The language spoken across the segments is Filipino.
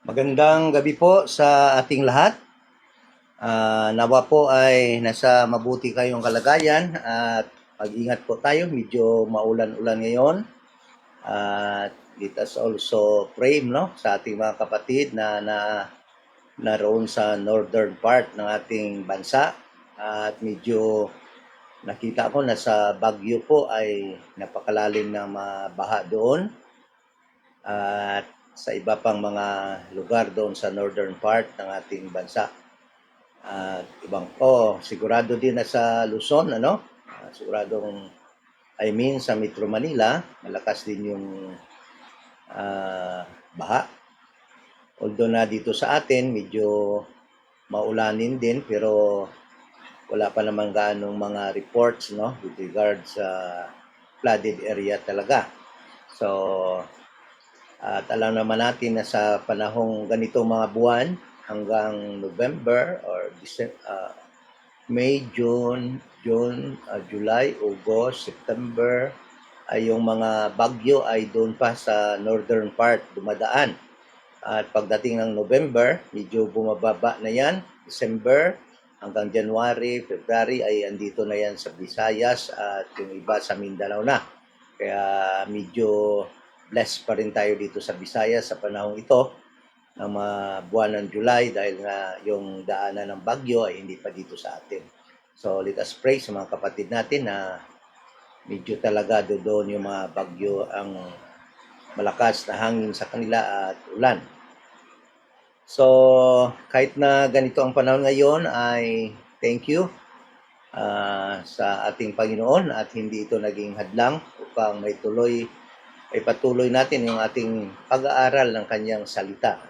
Magandang gabi po sa ating lahat. Nawa po ay nasa mabuti kayong kalagayan at mag-ingat po tayo. Medyo maulan-ulan ngayon. Let us also pray sa ating mga kapatid na naroon sa northern part ng ating bansa. At medyo nakita ko na sa Baguio po ay napakalalim na mabaha doon. At sa iba pang mga lugar doon sa northern part ng ating bansa. Sigurado din na sa Luzon, siguradong, sa Metro Manila, malakas din yung baha. Although na dito sa atin, medyo maulanin din, pero wala pa naman gaanong mga reports, with regards sa flooded area talaga. So, at alam naman natin na sa panahong ganitong mga buwan hanggang November or May, June, July, August, September ay yung mga bagyo ay doon pa sa northern part dumadaan. At pagdating ng November, medyo bumababa na yan. December hanggang January, February ay andito na yan sa Visayas at yung iba sa Mindanao na. Kaya medyo blessed pa rin tayo dito sa Visayas sa panahong ito ng mga buwan ng July dahil nga yung daanan ng bagyo ay hindi pa dito sa atin. So let us pray sa mga kapatid natin na medyo talaga doon yung mga bagyo ang malakas na hangin sa kanila at ulan. So kahit na ganito ang panahon ngayon ay thank you sa ating Panginoon at hindi ito naging hadlang upang may patuloy natin yung ating pag-aaral ng kanyang salita,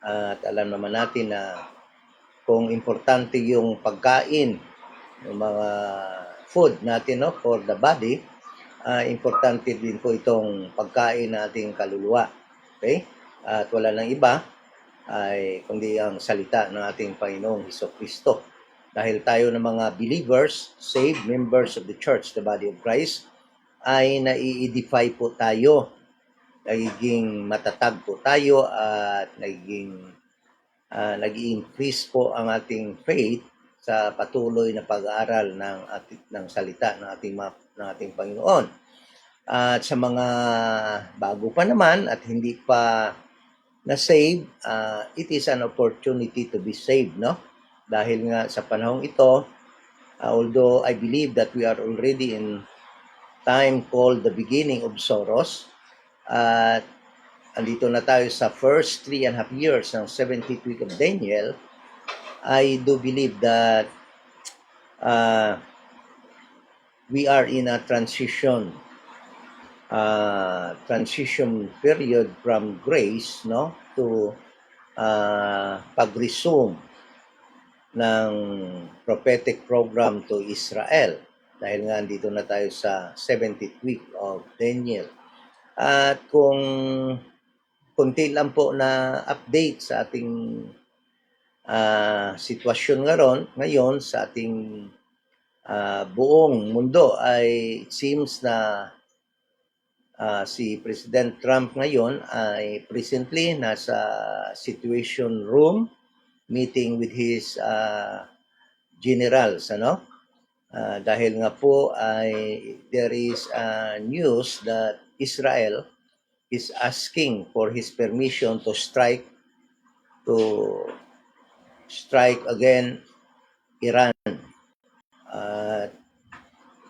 At alam naman natin na kung importante yung pagkain, yung mga food natin, for the body, importante din po itong pagkain nating kaluluwa. Okay? At wala nang iba ay kundi ang salita ng ating Panginoong Hesukristo. Dahil tayo ng mga believers, saved members of the church, the body of Christ, ay nai-edify po tayo, nagiging matatag po tayo at nag-i-increase po ang ating faith sa patuloy na pag-aaral ng salita ng ating Panginoon. At sa mga bago pa naman at hindi pa na-save, it is an opportunity to be saved, Dahil nga sa panahong ito, although I believe that we are already in time called the beginning of sorrows. At andito na tayo sa first 3.5 years ng 70th week of Daniel. I do believe that we are in a transition period from grace, to pag-resume ng prophetic program to Israel. Dahil nga dito na tayo sa 70th week of Daniel. At kung kunti lang po na update sa ating sitwasyon ngayon sa ating buong mundo ay it seems na si President Trump ngayon ay presently nasa situation room meeting with his generals, dahil nga po ay there is news that Israel is asking for his permission to strike again Iran.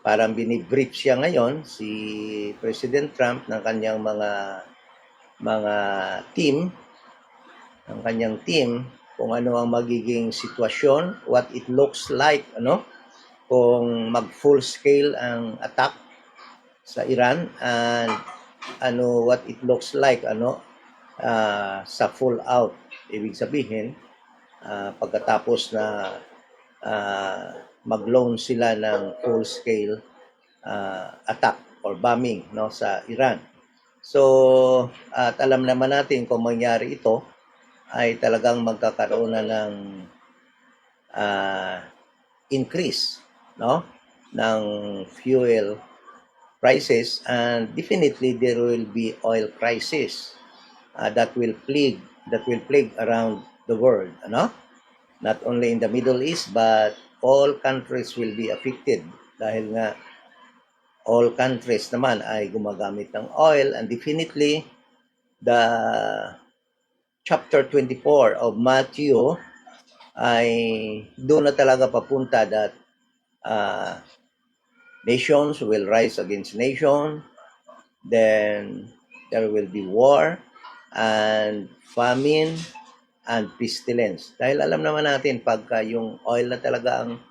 Parang binibrief siya ngayon si President Trump ng kanyang mga team kung ano ang magiging sitwasyon, what it looks like, kung mag full scale ang attack sa Iran and what it looks like sa full out, ibig sabihin pagkatapos na mag-launch sila ng full scale attack or bombing sa Iran. So at alam naman natin kung mangyari ito ay talagang magkakaroon na ng increase ng fuel prices, and definitely there will be oil crisis that will plague that will plague around the world, ano? Not only in the Middle East, but all countries will be affected dahil nga all countries naman ay gumagamit ng oil, and definitely the chapter 24 of Matthew ay doon na talaga papunta that nations will rise against nation, then there will be war and famine and pestilence. Dahil alam naman natin pagka yung oil na talaga ang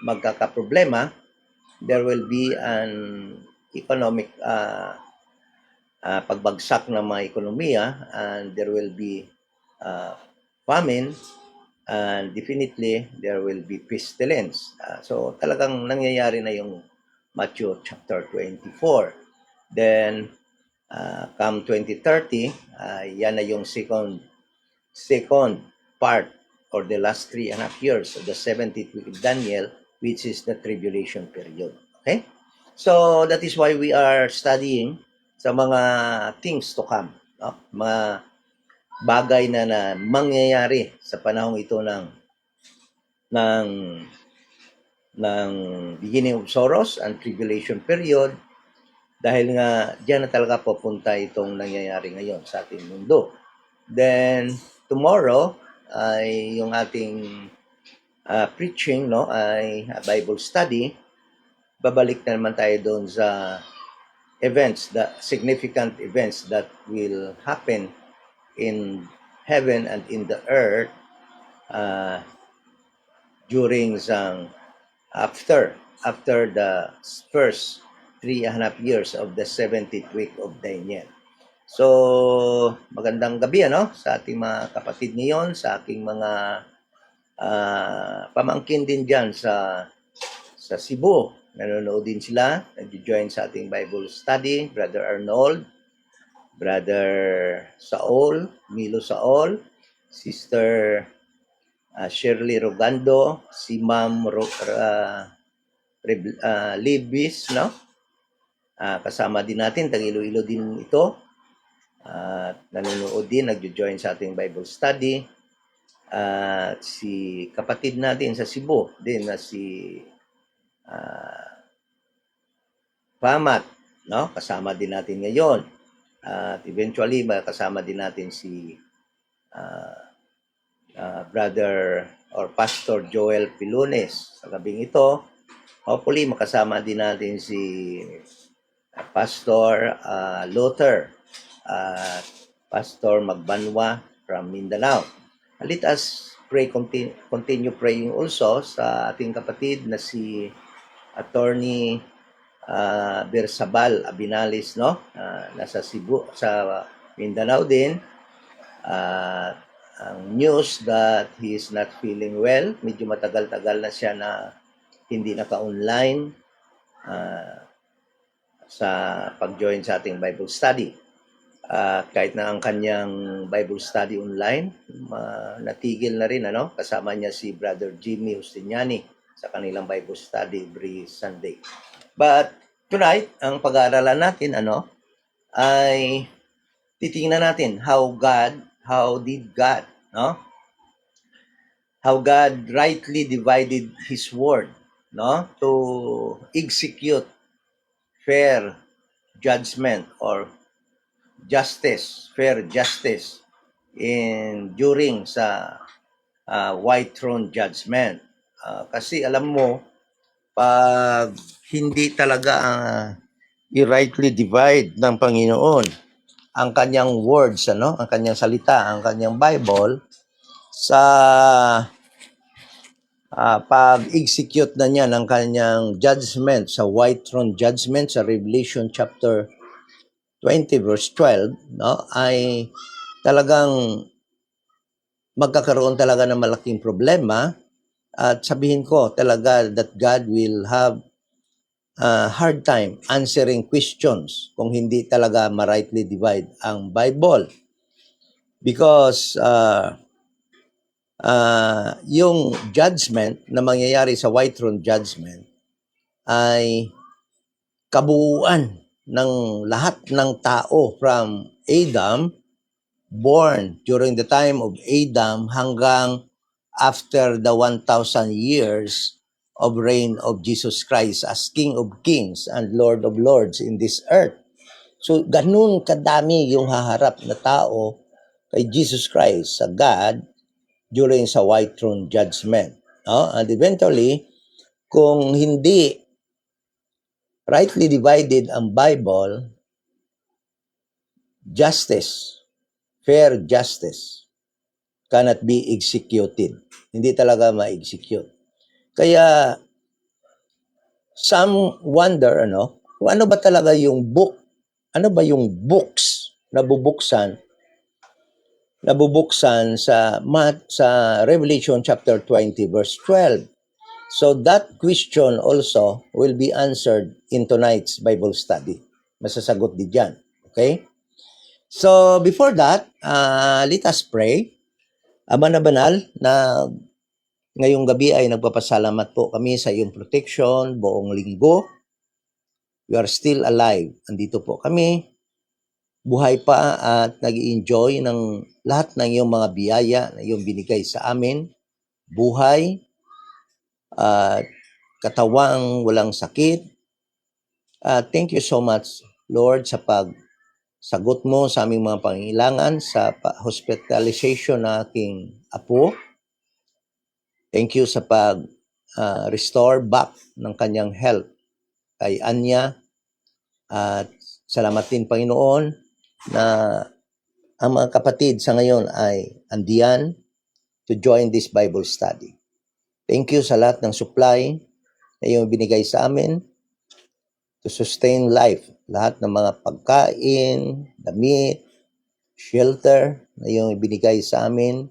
magkakaproblema, there will be an economic pagbagsak ng mga ekonomiya, and there will be famine, and definitely there will be pestilence. So talagang nangyayari na yung Matthew chapter 24. Then come 2030, yan na yung second part or the last 3.5 years of the 70th week of Daniel, which is the tribulation period. Okay? So that is why we are studying sa mga things to come, no? Mga bagay na mangyayari sa panahong ito ng beginning of sorrows and tribulation period, dahil nga diyan na talaga pupunta itong nangyayari ngayon sa ating mundo. Then tomorrow ay yung ating preaching, no, ay Bible study. Babalik na naman tayo doon sa events, the significant events that will happen in heaven and in the earth during after the first 3.5 years of the 70th week of Daniel. So, magandang gabi, ano, sa ating mga kapatid ngayon, sa aking mga pamangkin din dyan sa Cebu. Nanonood din sila, nag-join sa ating Bible study, Brother Arnold, Brother Saul, Milo Saul, Sister Shirley Rogando, si Ma'am Libis, no? Kasama din natin, tag-Iloilo din ito. Nanonood din, nag-join sa ating Bible study. Si kapatid natin sa Cebu din na si Pamat, no? Kasama din natin ngayon. At eventually, kasama din natin si Brother or Pastor Joel Pilunes sa gabing ito. Hopefully, makasama din natin si Pastor Luther at Pastor Magbanwa from Mindanao. Let us pray, continue praying also sa ating kapatid na si Attorney Bersabal Abinalis, no? Nasa Cebu, sa Mindanao din. Ang news that he is not feeling well, medyo matagal-tagal na siya na hindi naka-online sa pag-join sa ating Bible study. Kahit na ang kanyang Bible study online, natigil na rin, ano? Kasama niya si Brother Jimmy Justiniani sa kanilang Bible study every Sunday. But tonight, ang pag-aaralan natin, ay titingnan natin how did God, no? How God rightly divided His word, no? To execute fair judgment or fair justice during sa white throne judgment. Kasi alam mo, pag hindi talaga i-rightly divide ng Panginoon ang kanyang words, ang kanyang salita, ang kanyang Bible, sa pag-execute na niya ng kanyang judgment sa white throne judgment sa Revelation chapter 20 verse 12, no, ay talagang magkakaroon talaga ng malaking problema. At sabihin ko talaga that God will have a hard time answering questions kung hindi talaga ma-rightly divide ang Bible. Because yung judgment na mangyayari sa white throne judgment ay kabuuan ng lahat ng tao from Adam born during the time of Adam hanggang after the 1,000 years of reign of Jesus Christ as King of Kings and Lord of Lords in this earth. So, ganun kadami yung haharap na tao kay Jesus Christ sa God during sa white throne judgment. No? And eventually, kung hindi rightly divided ang Bible, justice, fair justice, cannot be executed. Hindi talaga ma-execute. Kaya, some wonder, kung ano ba talaga yung book, ano ba yung books na nabubuksan sa Revelation chapter 20 verse 12. So that question also will be answered in tonight's Bible study. Masasagot din dyan. Okay? So before that, let us pray. Ama na banal, na ngayong gabi ay nagpapasalamat po kami sa iyong protection buong linggo. We are still alive. Andito po kami. Buhay pa at nag-i-enjoy ng lahat ng iyong mga biyaya na iyong binigay sa amin. Buhay at katawang walang sakit. Thank you so much, Lord, sa pagsagot mo sa aming mga pangailangan sa hospitalization na aking apo. Thank you sa pag-restore back ng kanyang health kay Anya. At salamat din, Panginoon, na ang mga kapatid sa ngayon ay andiyan to join this Bible study. Thank you sa lahat ng supply na iyong binigay sa amin to sustain life. Lahat ng mga pagkain, damit, shelter na iyong ibinigay sa amin.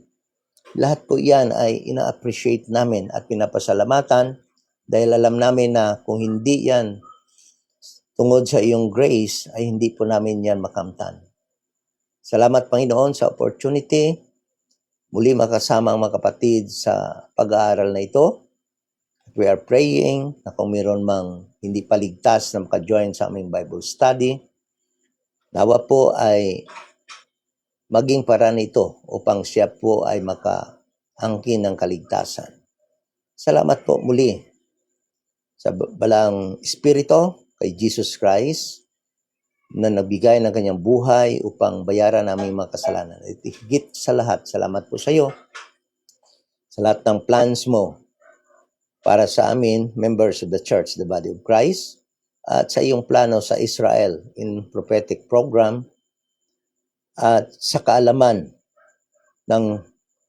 Lahat po yan ay ina-appreciate namin at pinapasalamatan dahil alam namin na kung hindi yan tungod sa iyong grace ay hindi po namin yan makamtan. Salamat, Panginoon, sa opportunity. Muli makasama ang mga kapatid sa pag-aaral na ito. We are praying na kung mayroon mang hindi paligtas na maka-join sa aming Bible study, nawa po ay maging paraan ito upang siya po ay makaangkin ng kaligtasan. Salamat po muli sa balang Espiritu kay Jesus Christ na nagbigay ng kanyang buhay upang bayaran naming mga kasalanan. At higit sa lahat, salamat po sa iyo sa lahat ng plans mo para sa amin, members of the church, the body of Christ, at sa iyong plano sa Israel in prophetic program at sa kaalaman ng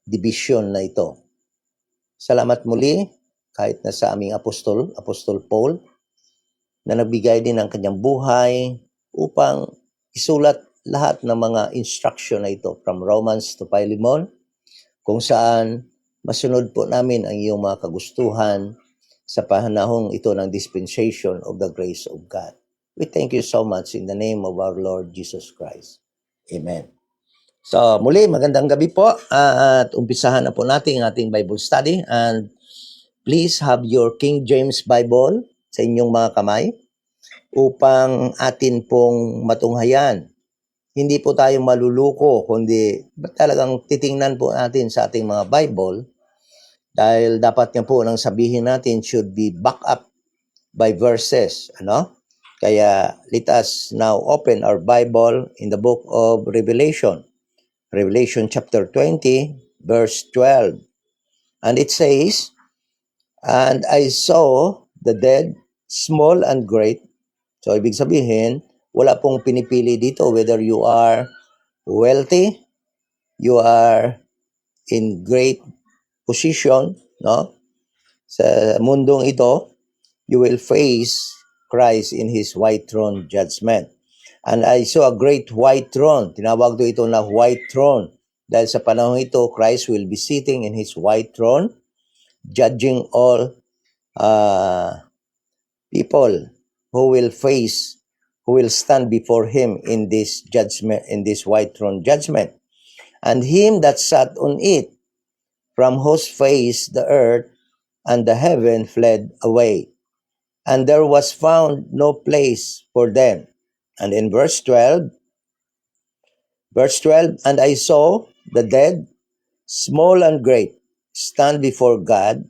division na ito. Salamat muli kahit na sa aming Apostol Paul, na nagbigay din ng kanyang buhay upang isulat lahat ng mga instruction na ito from Romans to Philemon, kung saan masunod po namin ang iyong mga kagustuhan sa panahong ito ng dispensation of the grace of God. We thank you so much in the name of our Lord Jesus Christ. Amen. So muli, magandang gabi po at umpisahan na po natin ang ating Bible study, and please have your King James Bible sa inyong mga kamay upang atin pong matunghayan. Hindi po tayo maluluko, kundi talagang titingnan po natin sa ating mga Bible, dahil dapat nga po nang sabihin natin should be back up by verses. Kaya let us now open our Bible in the book of Revelation. Revelation chapter 20, verse 12. And it says, "And I saw the dead, small and great." So, ibig sabihin, wala pong pinipili dito whether you are wealthy, you are in great position, no? Sa mundong ito, you will face Christ in His white throne judgment. And I saw a great white throne. Tinawag ito na white throne. Dahil sa panahon ito, Christ will be sitting in His white throne, judging all people who will stand before him in this judgment, in this white throne judgment. And him that sat on it, from whose face the earth and the heaven fled away, and there was found no place for them. And in verse 12, Verse 12, and I saw the dead, small and great, stand before God,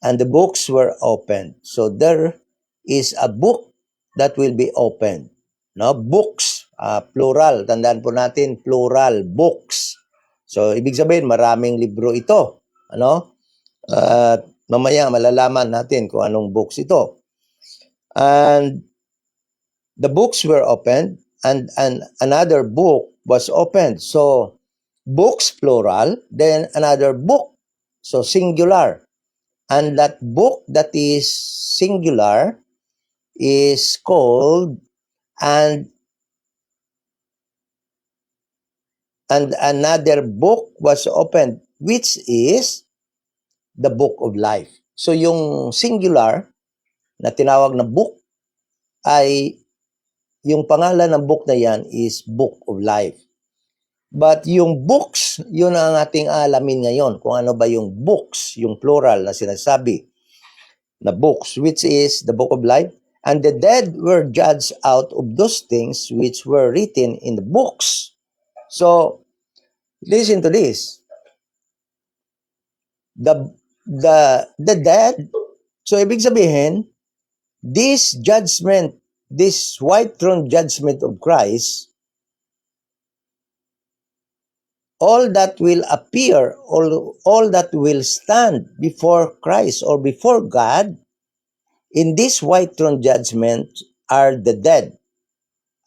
and the books were opened. So there is a book that will be opened. No, books, plural. Tandaan po natin, plural, books. So ibig sabihin, maraming libro ito. Ano? At mamaya malalaman natin kung anong books ito. And the books were opened, and another book was opened. So books plural, then another book, so singular. And that book that is singular is called and another book was opened, which is the book of life. So yung singular na tinawag na book ay yung pangalan ng book na yan is Book of Life. But yung books, yun ang ating alamin ngayon. Kung ano ba yung books, yung plural na sinasabi na books, which is the Book of Life. And the dead were judged out of those things which were written in the books. So, listen to this. The dead, so ibig sabihin, this judgment, this white throne judgment of Christ, all that will appear, all that will stand before Christ or before God in this white throne judgment are the dead.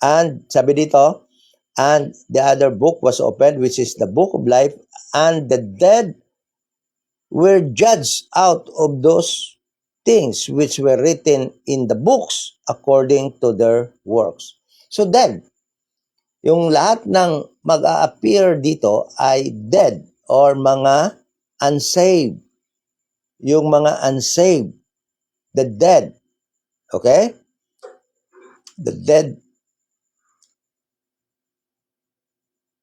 And sabi dito, and the other book was opened, which is the book of life, and the dead were judged out of those things which were written in the books according to their works. So dead. Yung lahat ng mag-a-appear dito ay dead or mga unsaved. Yung mga unsaved. The dead. Okay? The dead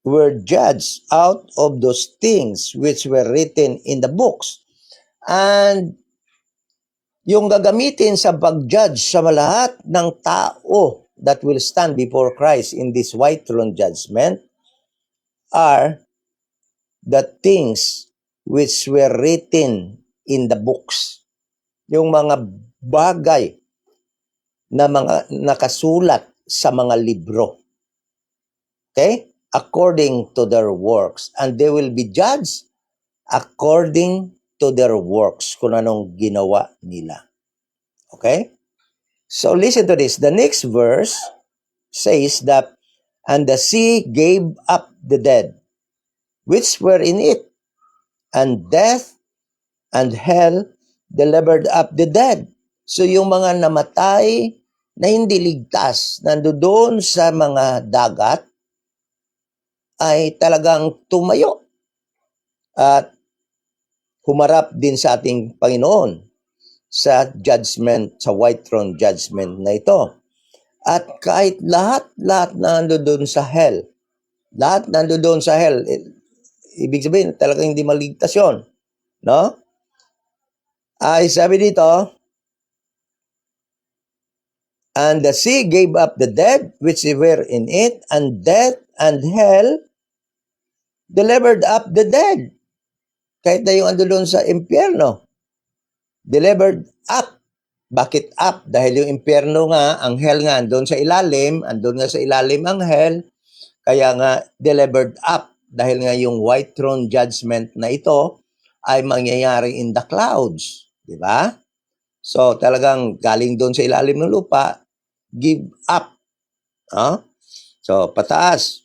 were judged out of those things which were written in the books. And yung gagamitin sa pag-judge sa lahat ng tao that will stand before Christ in this white throne judgment are the things which were written in the books. Yung mga bagay na mga nakasulat sa mga libro. Okay? According to their works. And they will be judged according to their works, kung anong ginawa nila. Okay? So listen to this. The next verse says that, and the sea gave up the dead, which were in it, and death and hell delivered up the dead. So yung mga namatay na hindi ligtas, nandoon sa mga dagat, ay talagang tumayo at humarap din sa ating Panginoon sa judgment, sa white throne judgment na ito. At kahit lahat na nandoon sa hell, lahat nandoon sa hell, ibig sabihin talagang hindi maligtas yun. No? Ay sabi dito, and the sea gave up the dead which were in it, and death and hell delivered up the dead. Kahit na yung doon sa impyerno, delivered up. Bakit up? Dahil yung impyerno nga, ang hell nga, andun sa ilalim, andun nga sa ilalim ang hell, kaya nga delivered up. Dahil nga yung white throne judgment na ito ay mangyayari in the clouds. Di ba? So talagang galing doon sa ilalim ng lupa, give up. Huh? So pataas.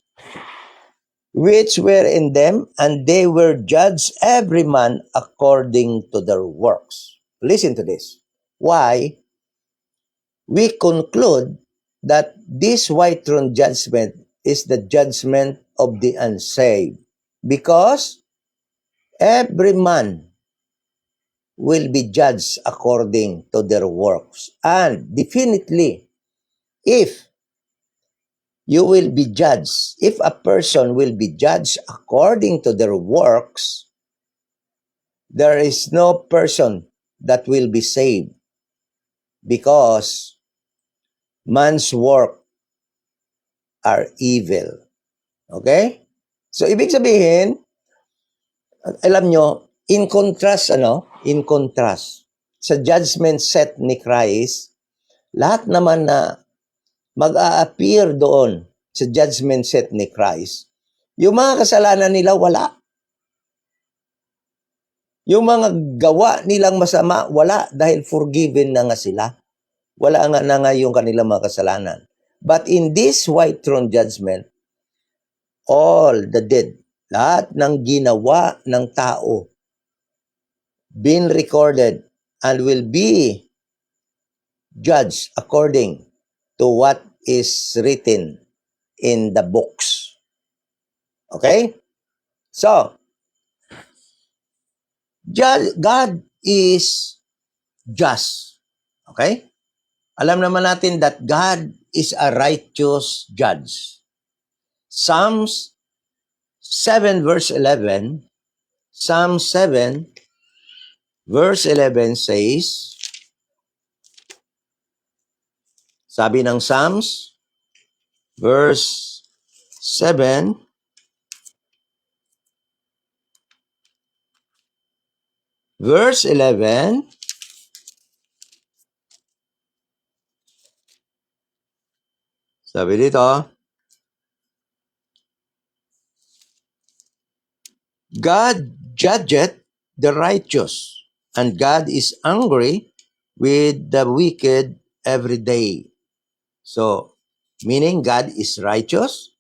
Which were in them, and they were judged every man according to their works. Listen to this. Why? We conclude that this white throne judgment is the judgment of the unsaved, because every man will be judged according to their works. And definitely, if you will be judged, if a person will be judged according to their works, there is no person that will be saved, because man's work are evil. Okay? So, ibig sabihin, alam nyo, in contrast, sa judgment set ni Christ, lahat naman na mag-a-appear doon sa judgment set ni Christ, yung mga kasalanan nila wala. Yung mga gawa nilang masama, wala dahil forgiven na nga sila. Wala nga na nga yung kanilang mga kasalanan. But in this white throne judgment, all the dead, lahat ng ginawa ng tao, been recorded and will be judged according to what is written in the books. Okay? So, God is just. Okay? Alam naman natin that God is a righteous judge. Psalms 7 verse 11, Psalm 7 verse 11 says, sabi ng Psalms, verse 7, verse 11, sabi dito, God judgeth the righteous, and God is angry with the wicked every day. So, meaning God is righteous,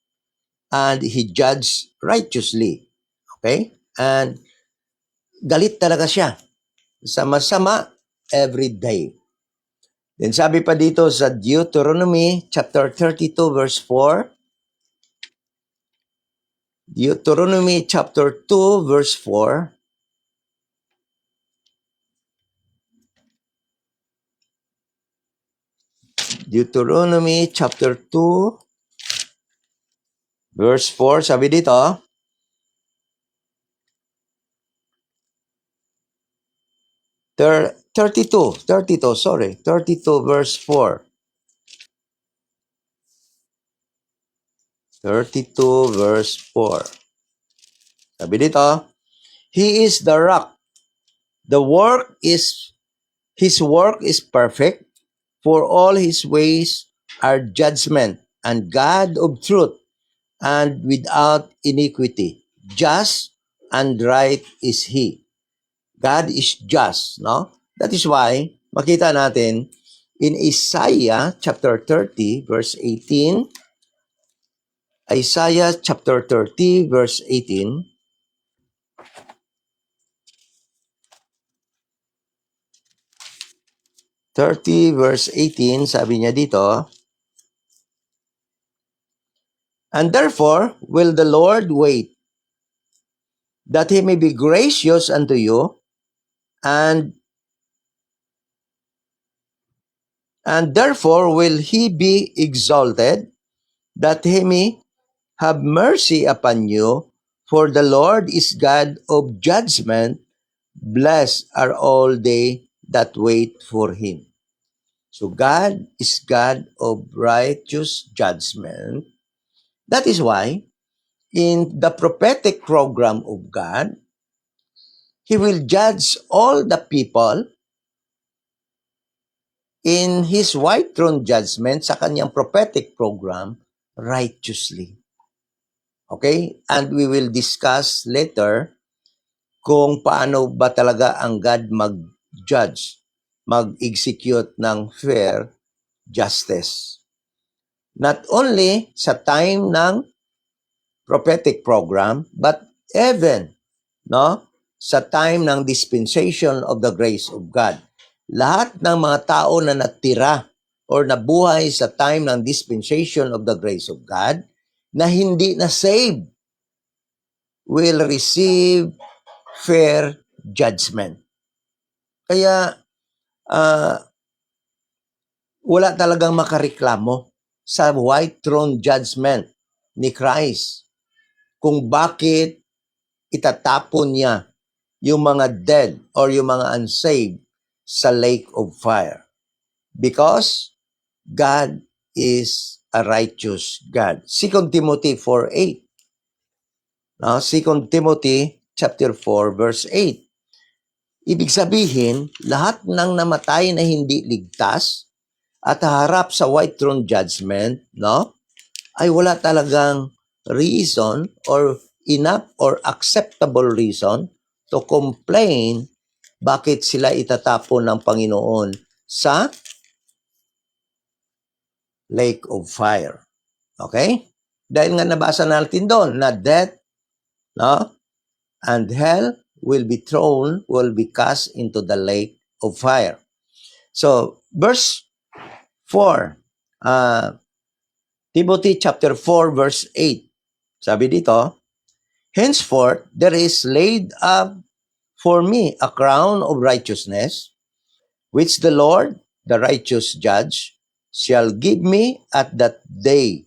and He judges righteously. Okay? And galit talaga siya sa masama every day. Then sabi pa dito sa Deuteronomy chapter 32 verse 4, Deuteronomy chapter 2 verse 4, Deuteronomy chapter 2 verse 4, sabi dito, 32 verse 4. 32 verse 4. Sabi dito, He is the rock. His work is perfect, for all His ways are judgment, and God of truth, and without iniquity. Just and right is He. God is just, no? That is why, makita natin, in Isaiah chapter 30, verse 18, Isaiah chapter 30, verse 18, 30 verse 18, sabi niya dito, and therefore will the Lord wait, that He may be gracious unto you, and therefore will He be exalted, that He may have mercy upon you, for the Lord is God of judgment, blessed are all they that wait for Him. So God is God of righteous judgment. That is why, in the prophetic program of God, He will judge all the people in His white throne judgment sa kanyang prophetic program righteously. Okay? And we will discuss later kung paano ba talaga ang God mag-judge, mag-execute ng fair justice. Not only sa time ng prophetic program, but even sa time ng dispensation of the grace of God. Lahat ng mga tao na natira or nabuhay sa time ng dispensation of the grace of God na hindi na saved will receive fair judgment. Kaya wala talagang makareklamo sa white throne judgment ni Christ kung bakit itatapon niya yung mga dead or yung mga unsaved sa lake of fire. Because God is a righteous God. 2 Timothy 4:8. No? 2 Timothy chapter 4 verse 8. Ibig sabihin, lahat ng namatay na hindi ligtas at harap sa white throne judgment, no, ay wala talagang reason or enough or acceptable reason to complain bakit sila itatapon ng Panginoon sa lake of fire. Okay? Dahil nga nabasa natin doon na death, no, and hell will be cast into the lake of fire. So, verse 4, Timothy chapter 4 verse 8. Sabi dito, henceforth there is laid up for me a crown of righteousness, which the Lord, the righteous judge, shall give me at that day,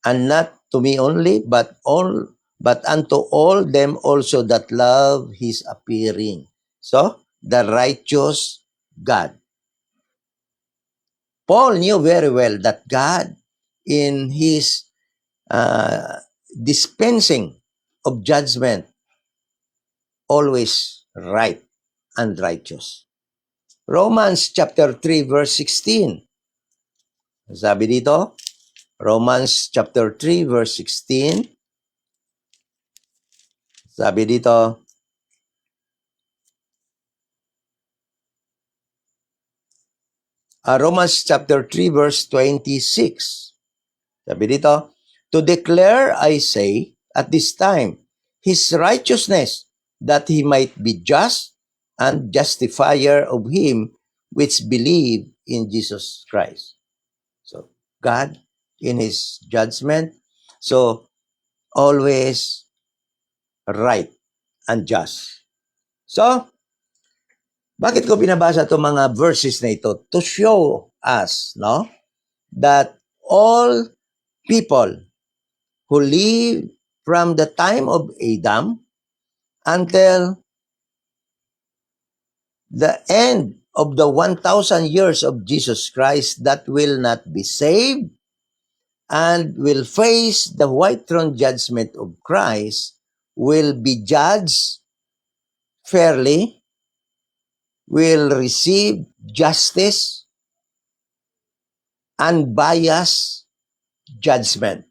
and not to me only, but unto all them also that love his appearing. So, the righteous God. Paul knew very well that God, in his dispensing of judgment, always right and righteous. Romans chapter 3 verse 16. Sabi dito, Romans chapter 3 verse 16. Sabi dito, Romans chapter 3 verse 26. Sabi dito, to declare, I say, at this time, his righteousness, that he might be just and justifier of him which believe in Jesus Christ. So, God, in his judgment, so always right and just. So, bakit ko binabasa itong mga verses na ito? To show us, no, that all people who live from the time of Adam until the end of the 1,000 years of Jesus Christ that will not be saved and will face the white throne judgment of Christ will be judged fairly, will receive justice, unbiased judgment.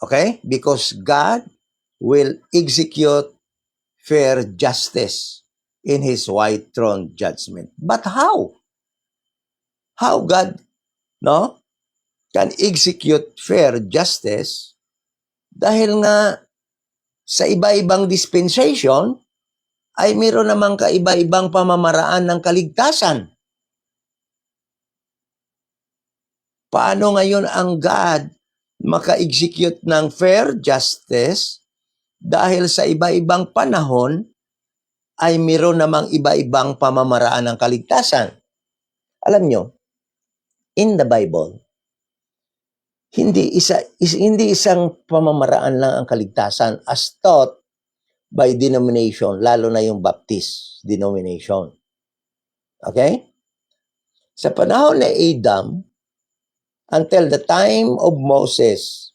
Okay? Because God will execute fair justice in his white throne judgment. But how? How God, no, can execute fair justice dahil nga sa iba-ibang dispensation ay mayroon namang kaiba-ibang pamamaraan ng kaligtasan. Paano ngayon ang God maka-execute ng fair justice dahil sa iba-ibang panahon ay mayroon namang iba-ibang pamamaraan ng kaligtasan? Alam nyo, in the Bible, hindi isang pamamaraan lang ang kaligtasan as taught by denomination, lalo na yung Baptist denomination. Okay? Sa panahon ni Adam, until the time of Moses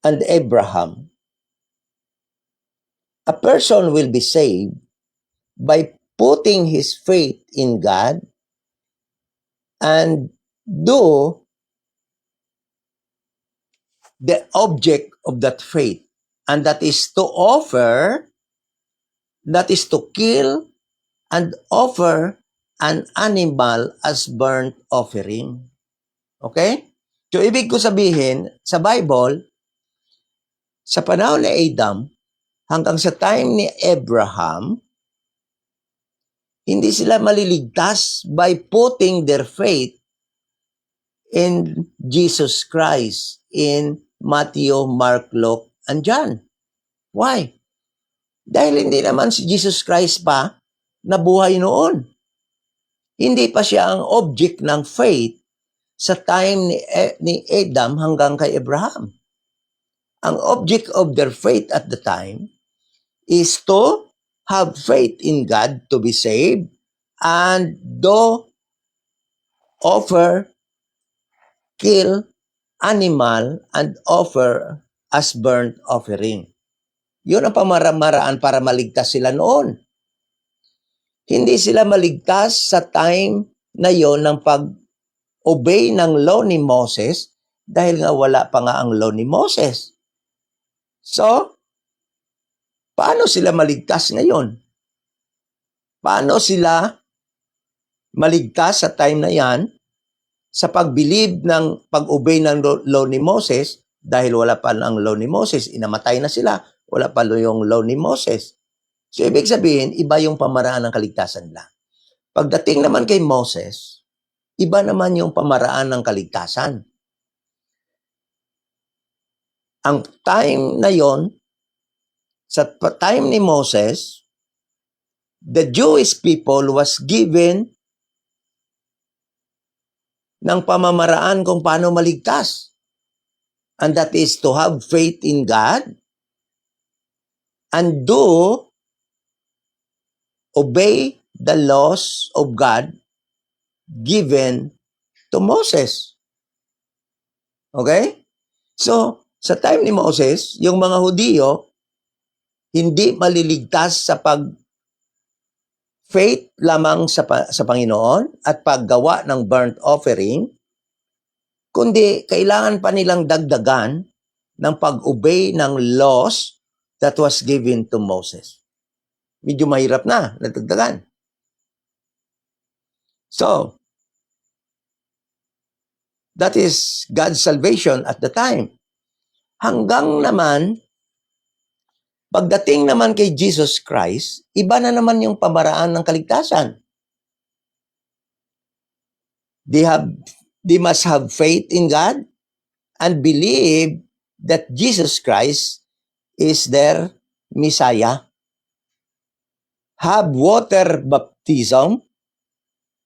and Abraham, a person will be saved by putting his faith in God and do the object of that faith. And that is to kill and offer an animal as burnt offering. Okay? So, ibig ko sabihin, sa Bible, sa panahon ni Adam, hanggang sa time ni Abraham, hindi sila maliligtas by putting their faith in Jesus Christ, in Matthew, Mark, Luke, and John. Why? Dahil hindi naman si Jesus Christ pa nabuhay noon. Hindi pa siya ang object ng faith sa time ni Adam hanggang kay Abraham. Ang object of their faith at the time is to have faith in God to be saved and do offer, kill animal and offer as burnt offering. Yun ang pamamaraan para maligtas sila noon. Hindi sila maligtas sa time na yon ng pag-obey ng law ni Moses dahil nga wala pa nga ang law ni Moses. So, paano sila maligtas ngayon? Paano sila maligtas sa time na yan sa pag-believe ng pag-obey ng law ni Moses dahil wala pa ang law ni Moses, inamatay na sila, wala pa yung law ni Moses. So, ibig sabihin, iba yung pamaraan ng kaligtasan nila. Pagdating naman kay Moses, iba naman yung pamaraan ng kaligtasan. Ang time na yon, sa time ni Moses, the Jewish people was given ng pamamaraan kung paano maligtas. And that is to have faith in God and obey the laws of God given to Moses. Okay? So, sa time ni Moses, yung mga Hudiyo, hindi maliligtas sa faith lamang sa Panginoon at paggawa ng burnt offering, kundi kailangan pa nilang dagdagan ng pag-obey ng laws that was given to Moses. Medyo mahirap na dagdagan. So, that is God's salvation at the time. Hanggang naman, pagdating naman kay Jesus Christ, iba na naman yung pamaraan ng kaligtasan. They must have faith in God and believe that Jesus Christ is their Messiah. Have water baptism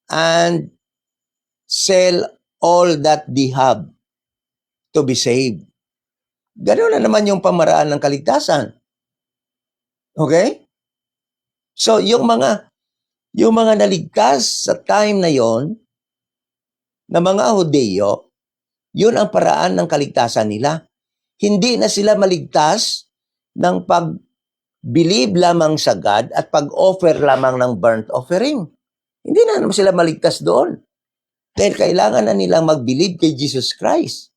and sell all that they have to be saved. Ganoon na naman yung pamaraan ng kaligtasan. Okay? So, yung mga naligtas sa time na yon, na mga Hudeyo, yun ang paraan ng kaligtasan nila. Hindi na sila maligtas ng pag-believe lamang sa God at pag-offer lamang ng burnt offering. Hindi na naman sila maligtas doon. Dahil kailangan na nilang mag-believe kay Jesus Christ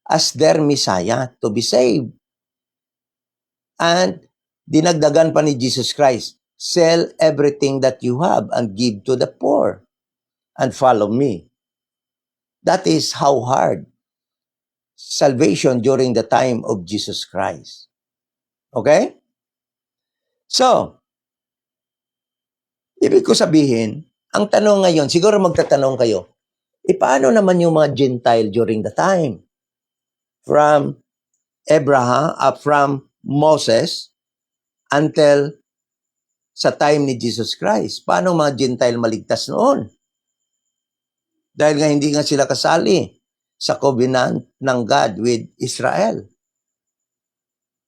as their Messiah to be saved. And dinagdagan pa ni Jesus Christ, sell everything that you have and give to the poor and follow me. That is how hard salvation during the time of Jesus Christ. Okay? So, ibig ko sabihin, ang tanong ngayon, siguro magtatanong kayo, paano naman yung mga Gentile during the time? From Abraham, from Moses, until sa time ni Jesus Christ. Paano mga Gentile maligtas noon? Dahil nga hindi nga sila kasali sa covenant ng God with Israel,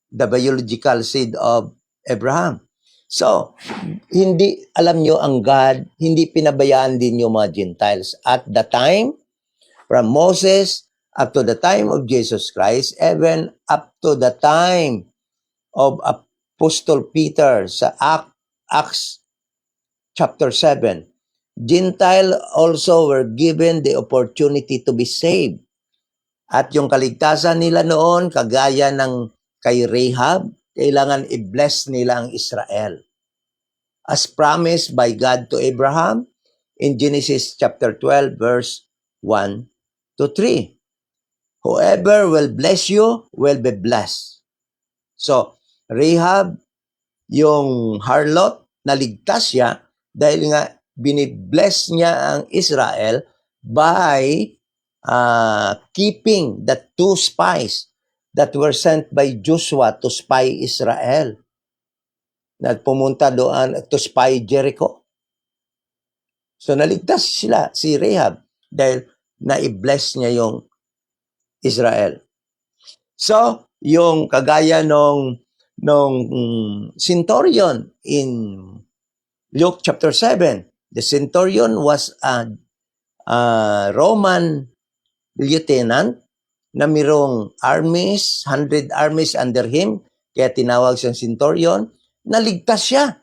the biological seed of Abraham. So, hindi, alam nyo, ang God, hindi pinabayaan din yung mga Gentiles. At the time, from Moses up to the time of Jesus Christ, even up to the time of Apostle Peter sa Acts chapter 7, Gentile also were given the opportunity to be saved. At yung kaligtasan nila noon, kagaya ng kay Rahab, kailangan i-bless nila ang Israel. As promised by God to Abraham in Genesis chapter 12, verse 1 to 3. Whoever will bless you will be blessed. So, Rahab, yung harlot, naligtas siya dahil nga binibless niya ang Israel by keeping the 2 spies that were sent by Joshua to spy Israel. Nagpumunta doon to spy Jericho. So naligtas sila, si Rahab, dahil na-bless niya yung Israel. So, yung kagaya nung centurion in Luke chapter 7, the centurion was a Roman lieutenant na mayroong armies, 100 armies under him. kaya tinawag siyang centurion, naligtas siya.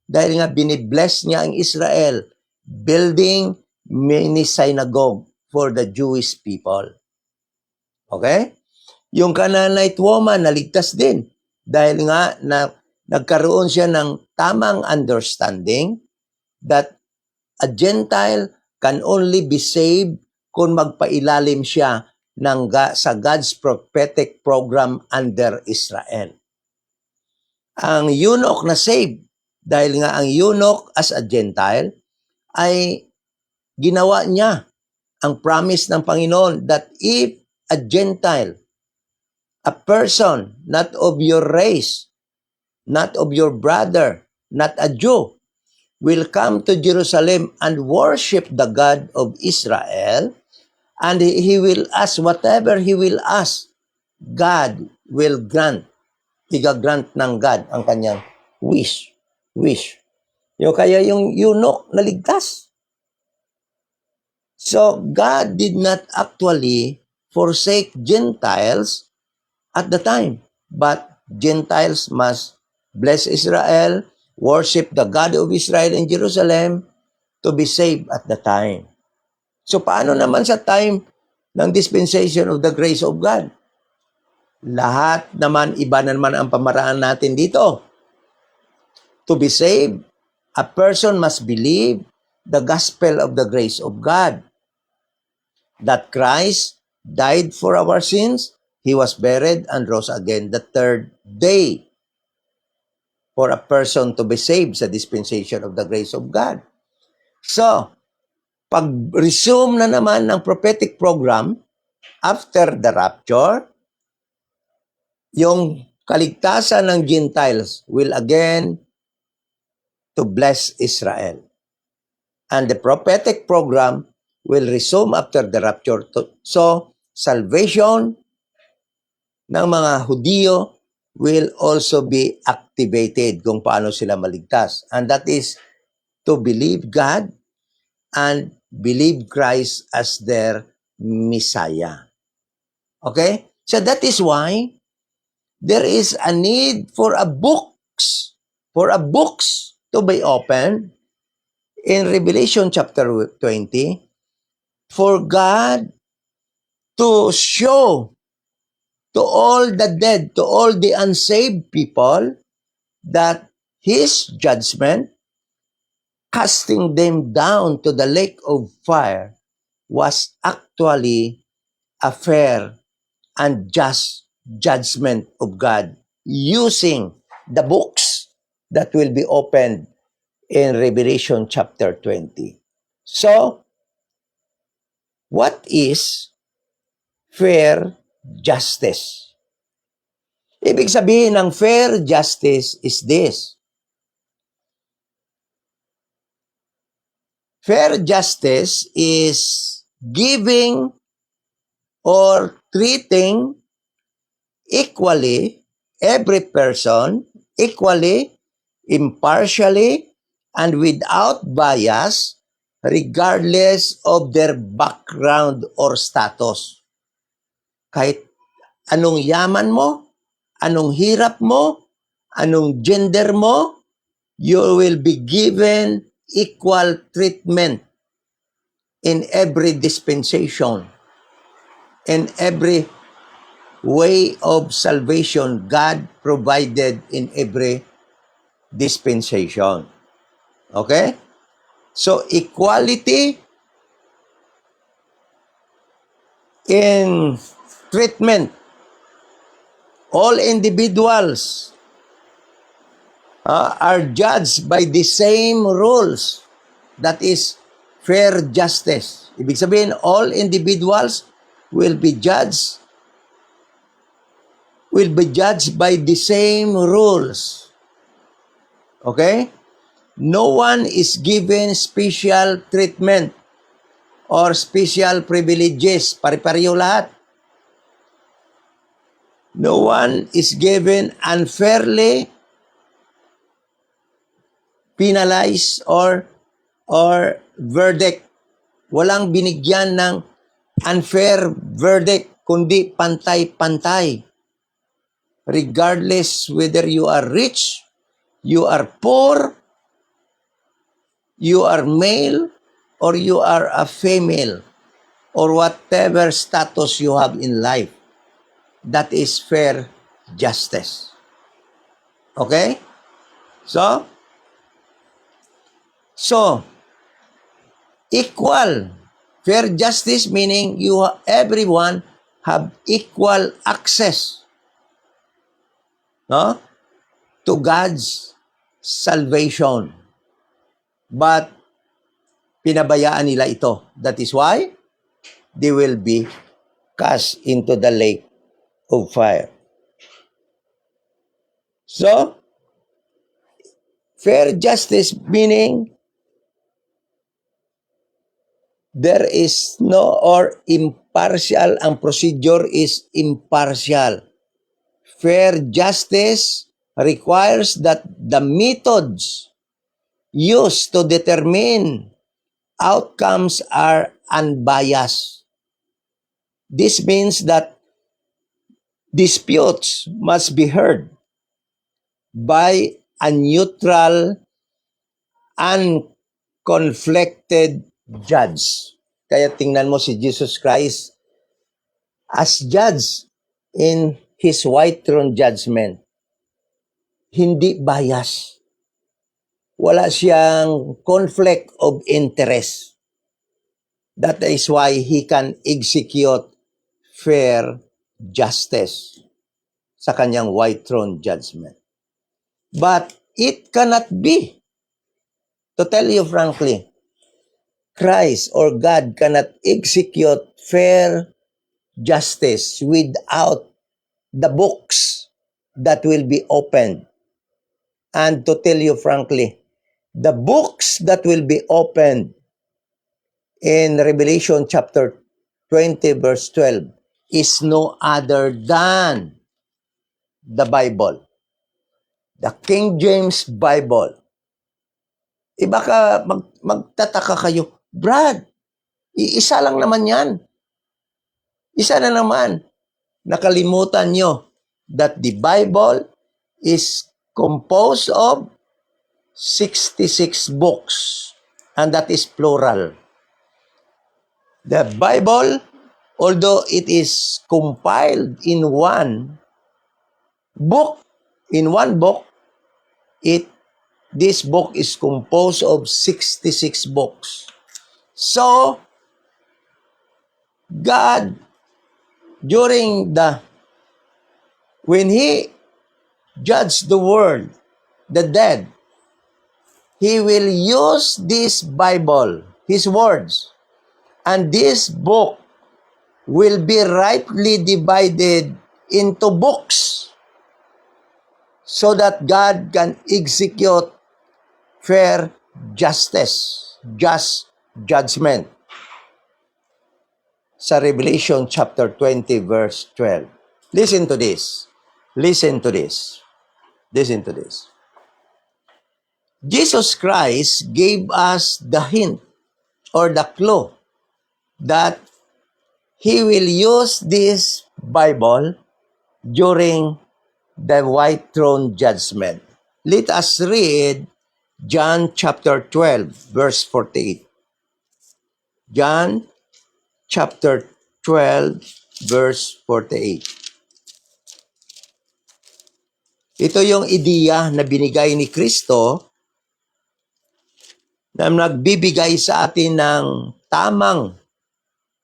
Dahil nga binibless niya ang Israel, building many synagogue for the Jewish people. Okay? Yung Canaanite woman, naligtas din. Dahil nga nagkaroon siya ng tamang understanding that a Gentile can only be saved kung magpailalim siya sa God's prophetic program under Israel. Ang eunuch na saved, dahil nga ang eunuch as a Gentile, ay ginawa niya ang promise ng Panginoon that if a Gentile, a person not of your race, not of your brother, not a Jew, will come to Jerusalem and worship the God of Israel, and he will ask whatever he will ask, God will grant. Iga-grant ng God ang kanyang wish. Kaya yung eunuch naligtas. So, God did not actually forsake Gentiles at the time. But Gentiles must bless Israel, worship the God of Israel in Jerusalem to be saved at the time. So, paano naman sa time ng dispensation of the grace of God? Lahat naman, iba naman ang pamaraan natin dito. To be saved, a person must believe the gospel of the grace of God. That Christ died for our sins, He was buried and rose again the third day. For a person to be saved sa dispensation of the grace of God. So, pag-resume na naman ng prophetic program after the rapture, yung kaligtasan ng Gentiles will again to bless Israel. And the prophetic program will resume after the rapture. So, salvation ng mga Hudyo will also be activated kung paano sila maligtas. And that is to believe God and believe Christ as their Messiah. Okay? So that is why there is a need for a books to be opened in Revelation chapter 20 for God to show to all the dead, to all the unsaved people, that His judgment, casting them down to the lake of fire, was actually a fair and just judgment of God using the books that will be opened in Revelation chapter 20. So, what is fair justice? Ibig sabihin ng fair justice is this. Fair justice is giving or treating equally every person, equally, impartially, and without bias, regardless of their background or status. Kahit anong yaman mo, anong hirap mo, anong gender mo, you will be given equal treatment in every dispensation, in every way of salvation God provided in every dispensation. Okay? So, equality in treatment. All individuals are judged by the same rules. That is fair justice. Ibig sabihin, all individuals will be judged by the same rules. Okay? No one is given special treatment or special privileges. Pare-pareho lahat. No one is given unfairly penalized or verdict. Walang binigyan ng unfair verdict, kundi pantay-pantay. regardless whether you are rich, you are poor, you are male, or you are a female, or whatever status you have in life. That is fair justice. Okay? So, equal. Fair justice meaning everyone have equal access, no, to God's salvation. But pinabayaan nila ito. That is why they will be cast into the lake of fire. So, fair justice meaning there is no or impartial, ang procedure is impartial. Fair justice requires that the methods used to determine outcomes are unbiased. This means that disputes must be heard by a neutral, unconflicted judge. Kaya tingnan mo si Jesus Christ as judge in His white throne judgment. Hindi bias. Wala siyang conflict of interest. That is why He can execute fair justice sa kanyang white throne judgment. But it cannot be. To tell you frankly, Christ or God cannot execute fair justice without the books that will be opened. And to tell you frankly, the books that will be opened in Revelation chapter 20 verse 12 is no other than the Bible. The King James Bible. Baka magtataka kayo, Brad, isa lang naman yan. Isa na naman. Nakalimutan nyo that the Bible is composed of 66 books. And that is plural. The Bible, although it is compiled in one book, this book is composed of 66 books. So, God, when He judged the world, the dead, He will use this Bible, His words, and this book will be rightly divided into books so that God can execute fair justice, just judgment. Sa Revelation chapter 20 verse 12. Listen to this. Listen to this. Listen to this. Jesus Christ gave us the hint or the clue that He will use this Bible during the white throne judgment. Let us read John chapter 12, verse 48. John chapter 12, verse 48. Ito yung ideya na binigay ni Kristo na nagbibigay sa atin ng tamang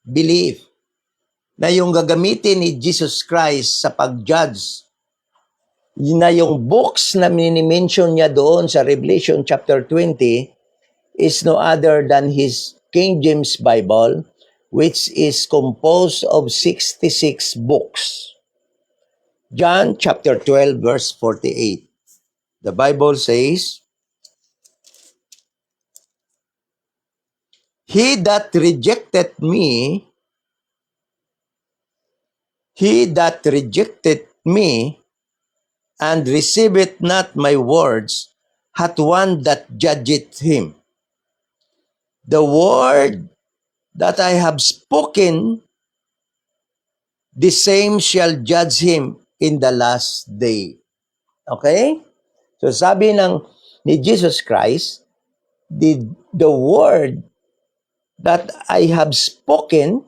belief na yung gagamitin ni Jesus Christ sa pag-judge na yung books na mini-mention niya doon sa Revelation chapter 20 is no other than His King James Bible, which is composed of 66 books. John chapter 12 verse 48. The Bible says, He that rejected me and receiveth not my words, hath one that judgeth him. The word that I have spoken, the same shall judge him, in the last day. Okay? So sabi ni Jesus Christ, the word that I have spoken,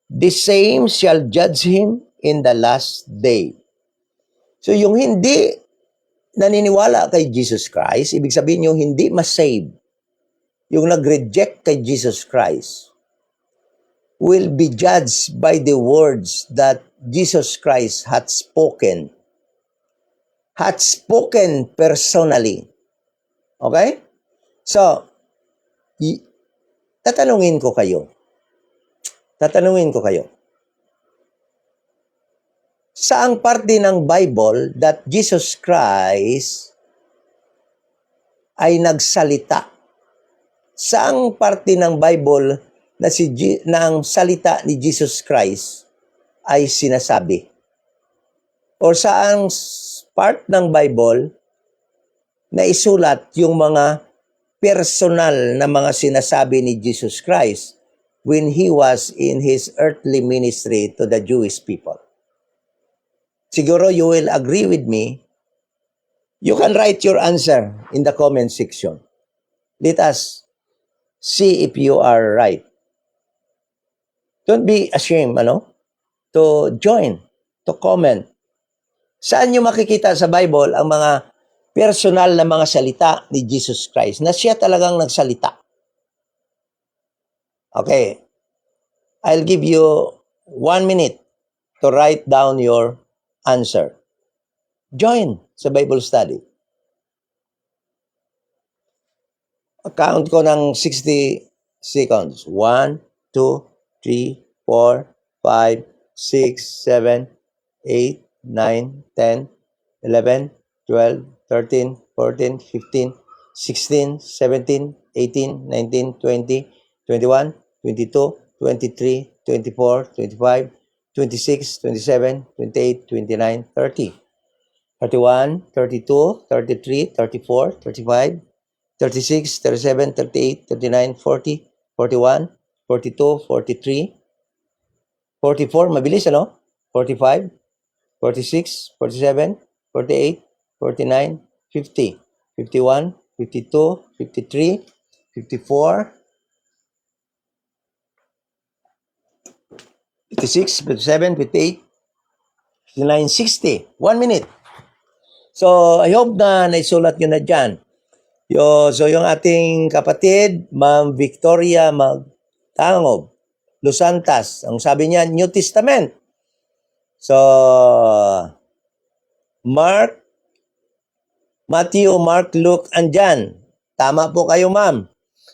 the same shall judge him in the last day. So yung hindi naniniwala kay Jesus Christ, ibig sabihin yung hindi ma-save, yung nag-reject kay Jesus Christ, will be judged by the words that Jesus Christ had spoken personally. Okay? So, tatanungin ko kayo. Saang parte ng Bible that Jesus Christ ay nagsalita? Saang parte ng Bible na ng salita ni Jesus Christ ay sinasabi? O saang part ng Bible na isulat yung mga personal na mga sinasabi ni Jesus Christ when He was in His earthly ministry to the Jewish people? Siguro you will agree with me. You can write your answer in the comment section. Let us see if you are right. Don't be ashamed, to join, to comment. Saan nyo makikita sa Bible ang mga personal na mga salita ni Jesus Christ na siya talagang nagsalita? Okay. I'll give you 1 minute to write down your answer. Join sa Bible study. Count ko ng 60 seconds. 1, 2, 3, 4, 5, 6, 7, 8, 9, 10, 11, 12, 13, 14, 15, 16, 17, 18, 19, 20, 21, 22, 23, 24, 25, 26, 27, 28, 29, 30, 31, 32, 33, 34, 35, 36, 37, 38, 39, 40, 41, 42, 43, 44, mabilis 45, 46, 47, 48, 49, 50, 51, 52, 53, 54, 56, 57, 58, 59, 60. 1 minute. So, I hope na naisulat nyo na dyan. So, yung ating kapatid, Ma'am Victoria Magtangob, Lusantas, ang sabi niya, New Testament. So, Matthew, Mark, Luke, and John. Tama po kayo, ma'am.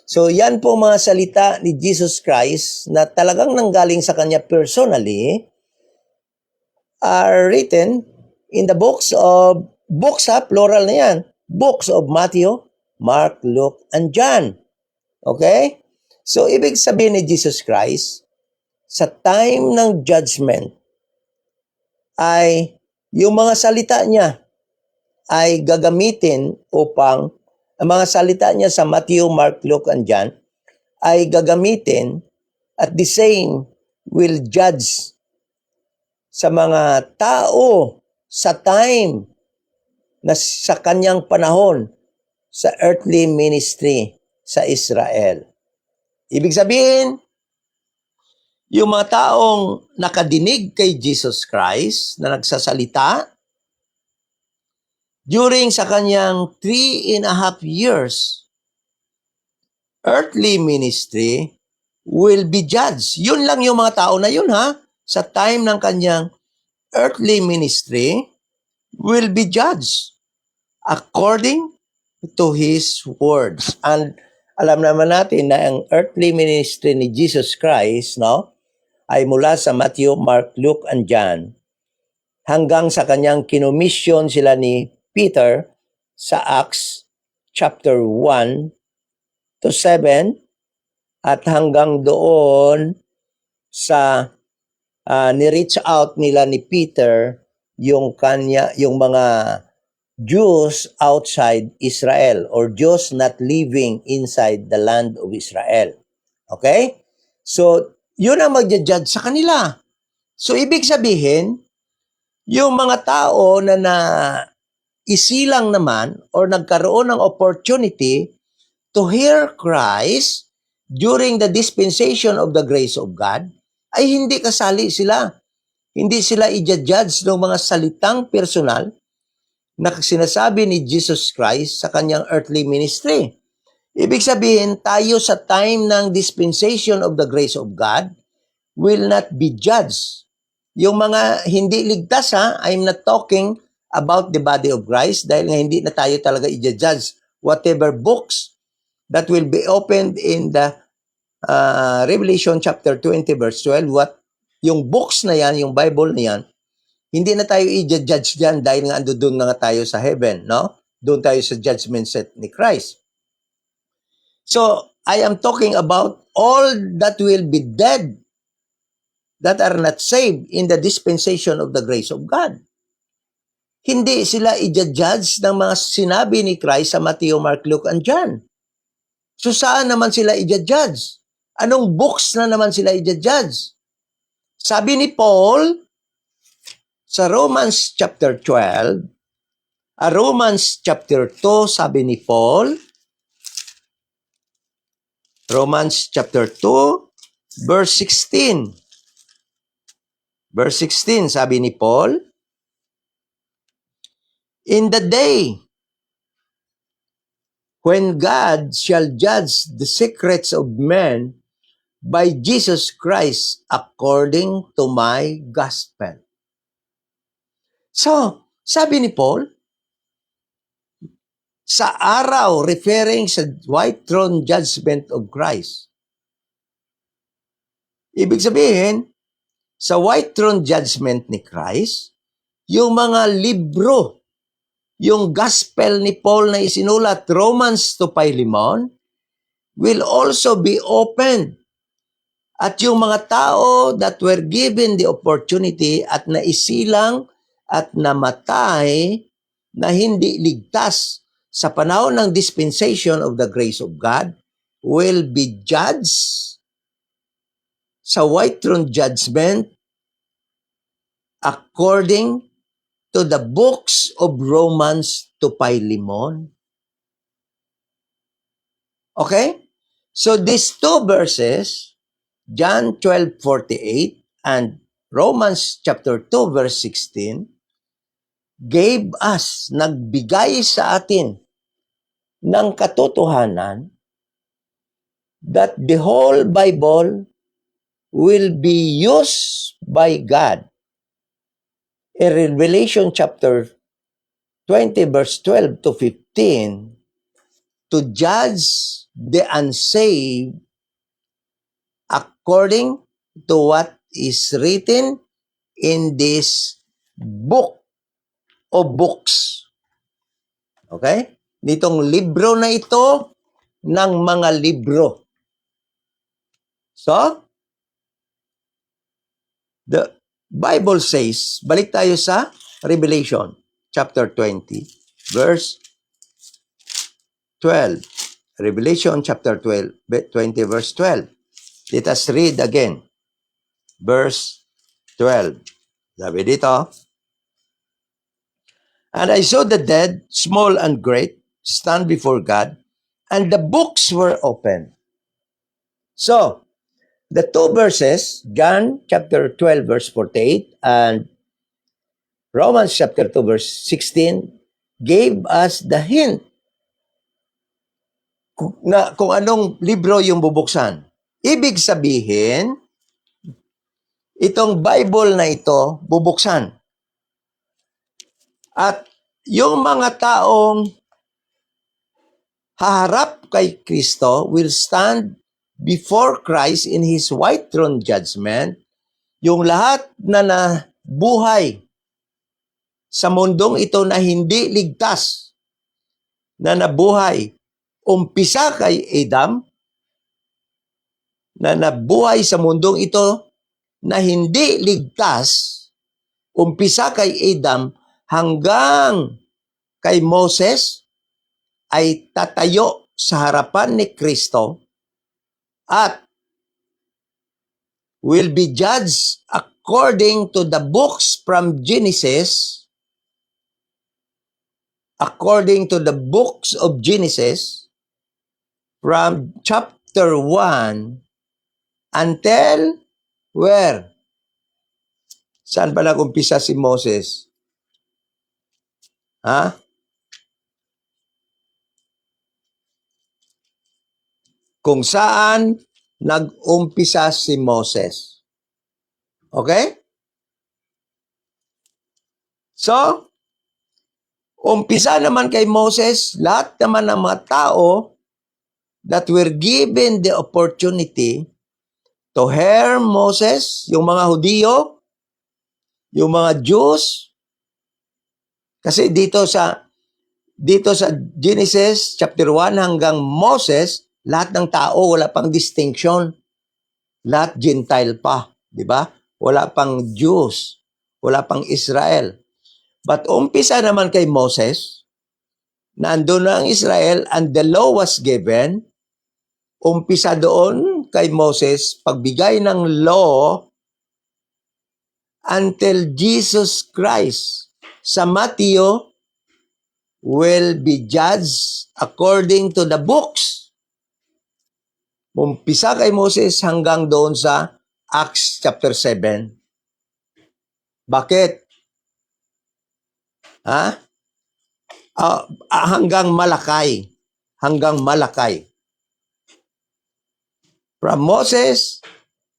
So, yan po mga salita ni Jesus Christ na talagang nanggaling sa kanya personally are written in the books, plural na yan, books of Matthew, Mark, Luke, and John. Okay? So, ibig sabihin ni Jesus Christ, sa time ng judgment, ay yung mga salita niya ay gagamitin upang, ang mga salita niya sa Matthew, Mark, Luke, and John, ay gagamitin at the same will judge sa mga tao sa time na sa kanyang panahon sa earthly ministry sa Israel. Ibig sabihin, yung mga taong nakadinig kay Jesus Christ na nagsasalita during sa kanyang 3.5 years earthly ministry will be judged. Yun lang yung mga tao na yun, sa time ng kanyang earthly ministry will be judged according to His words. And alam naman natin na ang earthly ministry ni Jesus Christ, ay mula sa Matthew, Mark, Luke, and John hanggang sa kanyang kinomisyon sila ni Peter sa Acts chapter 1 to 7 at hanggang doon sa ni-reach out nila ni Peter yung mga Jews outside Israel or Jews not living inside the land of Israel. Okay? So, yun ang magja-judge sa kanila. So, ibig sabihin, Yung mga tao na isilang naman or nagkaroon ng opportunity to hear Christ during the dispensation of the grace of God, ay hindi kasali sila. Hindi sila i-judge ng mga salitang personal na sinasabi ni Jesus Christ sa kanyang earthly ministry. Ibig sabihin, tayo sa time ng dispensation of the grace of God will not be judged. Yung mga hindi ligtas, I'm not talking about the body of Christ dahil nga hindi na tayo talaga i-judge. Whatever books that will be opened in the Revelation chapter 20 verse 12, yung books na yan, yung Bible na yan, hindi na tayo i-judge dyan dahil nga ando doon na nga tayo sa heaven, no? Doon tayo sa judgment seat ni Christ. So, I am talking about all that will be dead that are not saved in the dispensation of the grace of God. Hindi sila i-judge ng mga sinabi ni Christ sa Matthew, Mark, Luke, and John. So, saan naman sila i-judge? Anong books na naman sila i-judge? Sabi ni Paul sa Romans chapter 12, Romans chapter 2, sabi ni Paul, Romans chapter 2, verse 16. Verse 16, sabi ni Paul, in the day when God shall judge the secrets of men by Jesus Christ according to my gospel. So, sabi ni Paul, sa araw, referring sa white throne judgment of Christ. Ibig sabihin, sa white throne judgment ni Christ, yung mga libro, yung gospel ni Paul na isinulat, Romans to Philemon, will also be opened. At yung mga tao that were given the opportunity at naisilang at namatay na hindi ligtas sa panahon ng dispensation of the grace of God will be judged sa white throne judgment according to the books of Romans to Philemon. Okay? So these two verses, John 12:48 and Romans chapter 2 verse 16, gave us, nagbigay sa atin ng katotohanan that the whole Bible will be used by God. In Revelation chapter 20 verse 12 to 15, to judge the unsaved according to what is written in this book o books. Okay? Nitong libro na ito ng mga libro. So, the Bible says, balik tayo sa Revelation chapter 20, verse 12. Revelation chapter 20, verse 12. Let us read again. Verse 12. Sabi dito, and I saw the dead, small and great, stand before God, and the books were opened. So, the two verses, John chapter 12, verse 48, and Romans chapter 2, verse 16, gave us the hint na kung anong libro yung bubuksan. Ibig sabihin, itong Bible na ito, bubuksan. At yung mga taong haharap kay Kristo will stand before Christ in His white throne judgment. Yung lahat na nabuhay sa mundong ito na hindi ligtas, na nabuhay, umpisa kay Adam, na nabuhay sa mundong ito na hindi ligtas, umpisa kay Adam hanggang kay Moses, ay tatayo sa harapan ni Kristo at will be judged according to the books from Genesis, according to the books of Genesis, from chapter 1 until where? Saan ba nag-umpisa si Moses? Ha? Kung saan nag-umpisa si Moses. Okay? So, umpisa naman kay Moses, lahat naman ng mga tao that were given the opportunity to hear Moses, yung mga Hudiyo, yung mga Jews, kasi dito sa Genesis chapter 1 hanggang Moses, lahat ng tao wala pang distinction. Lahat Gentile pa, di ba? Wala pang Jews, wala pang Israel. But umpisa naman kay Moses, nandun na ang Israel and the law was given. Umpisa doon kay Moses, pagbigay ng law until Jesus Christ sa Matthew will be judged according to the books. Umpisa kay Moses hanggang doon sa Acts chapter 7. Bakit? Ha? Hanggang Malakay. Hanggang Malakay. From Moses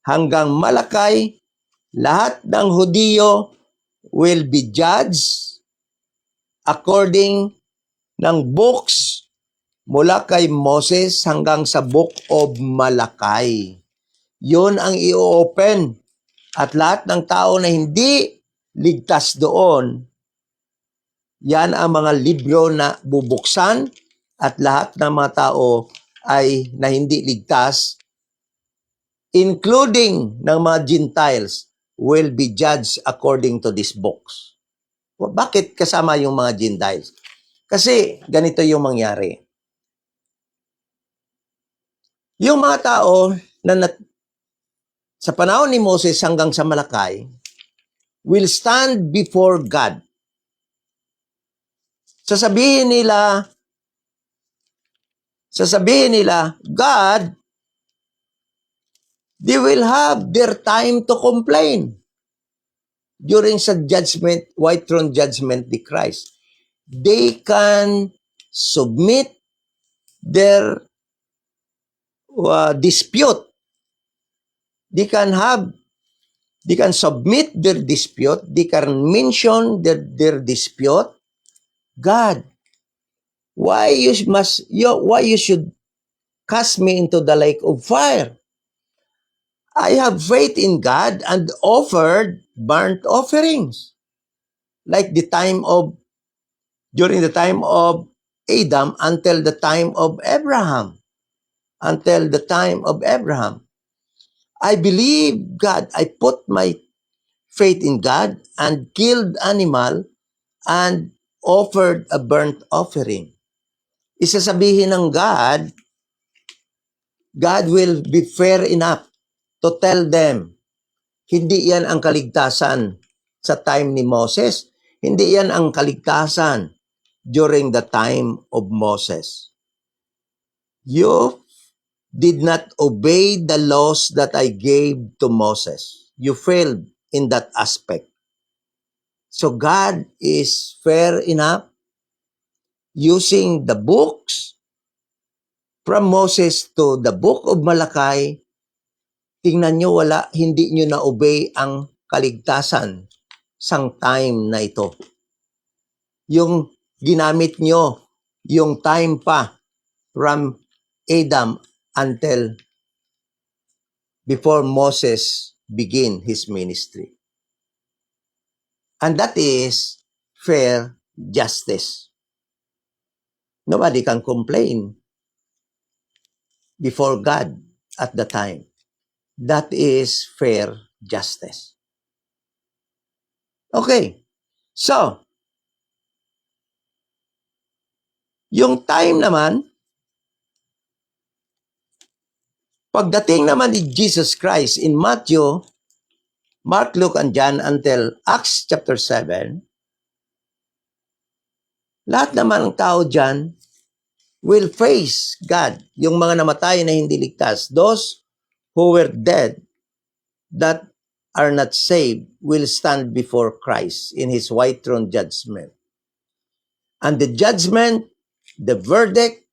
hanggang Malakay, lahat ng Hudiyo will be judged according ng books mula kay Moses hanggang sa Book of Malakay. Yun ang i-open. At lahat ng tao na hindi ligtas doon, yan ang mga libro na bubuksan at lahat ng mga tao ay na hindi ligtas, including ng mga Gentiles, will be judged according to these books. Bakit kasama yung mga Gentiles? Kasi ganito yung mangyari. Yung mga tao na sa panahon ni Moses hanggang sa Malakay will stand before God. Sasabihin nila, God, they will have their time to complain during sa judgment, white throne judgment ni Christ. They can submit their dispute. They can submit their dispute. They can mention their dispute. God, why you should cast me into the lake of fire? I have faith in God and offered burnt offerings. Like during the time of Adam until the time of Abraham. Until the time of Abraham. I believe God. I put my faith in God and killed animal and offered a burnt offering. Isasabihin ng God will be fair enough to tell them, hindi yan ang kaligtasan sa time ni Moses. Hindi yan ang kaligtasan during the time of Moses. You did not obey the laws that I gave to Moses. You failed in that aspect. So God is fair enough using the books from Moses to the book of Malakay. Tingnan nyo, hindi nyo na-obey ang kaligtasan sang time na ito. Yung ginamit nyo, yung time pa from Adam until before Moses begin his ministry. And that is fair justice. Nobody can complain before God at the time. That is fair justice. Okay. So, yung time naman, pagdating naman ni Jesus Christ in Matthew Mark, Luke, and John until Acts chapter 7, lahat naman ng tao dyan will face God. Yung mga namatay na hindi ligtas, those who were dead that are not saved will stand before Christ in His white throne judgment. And the judgment, the verdict,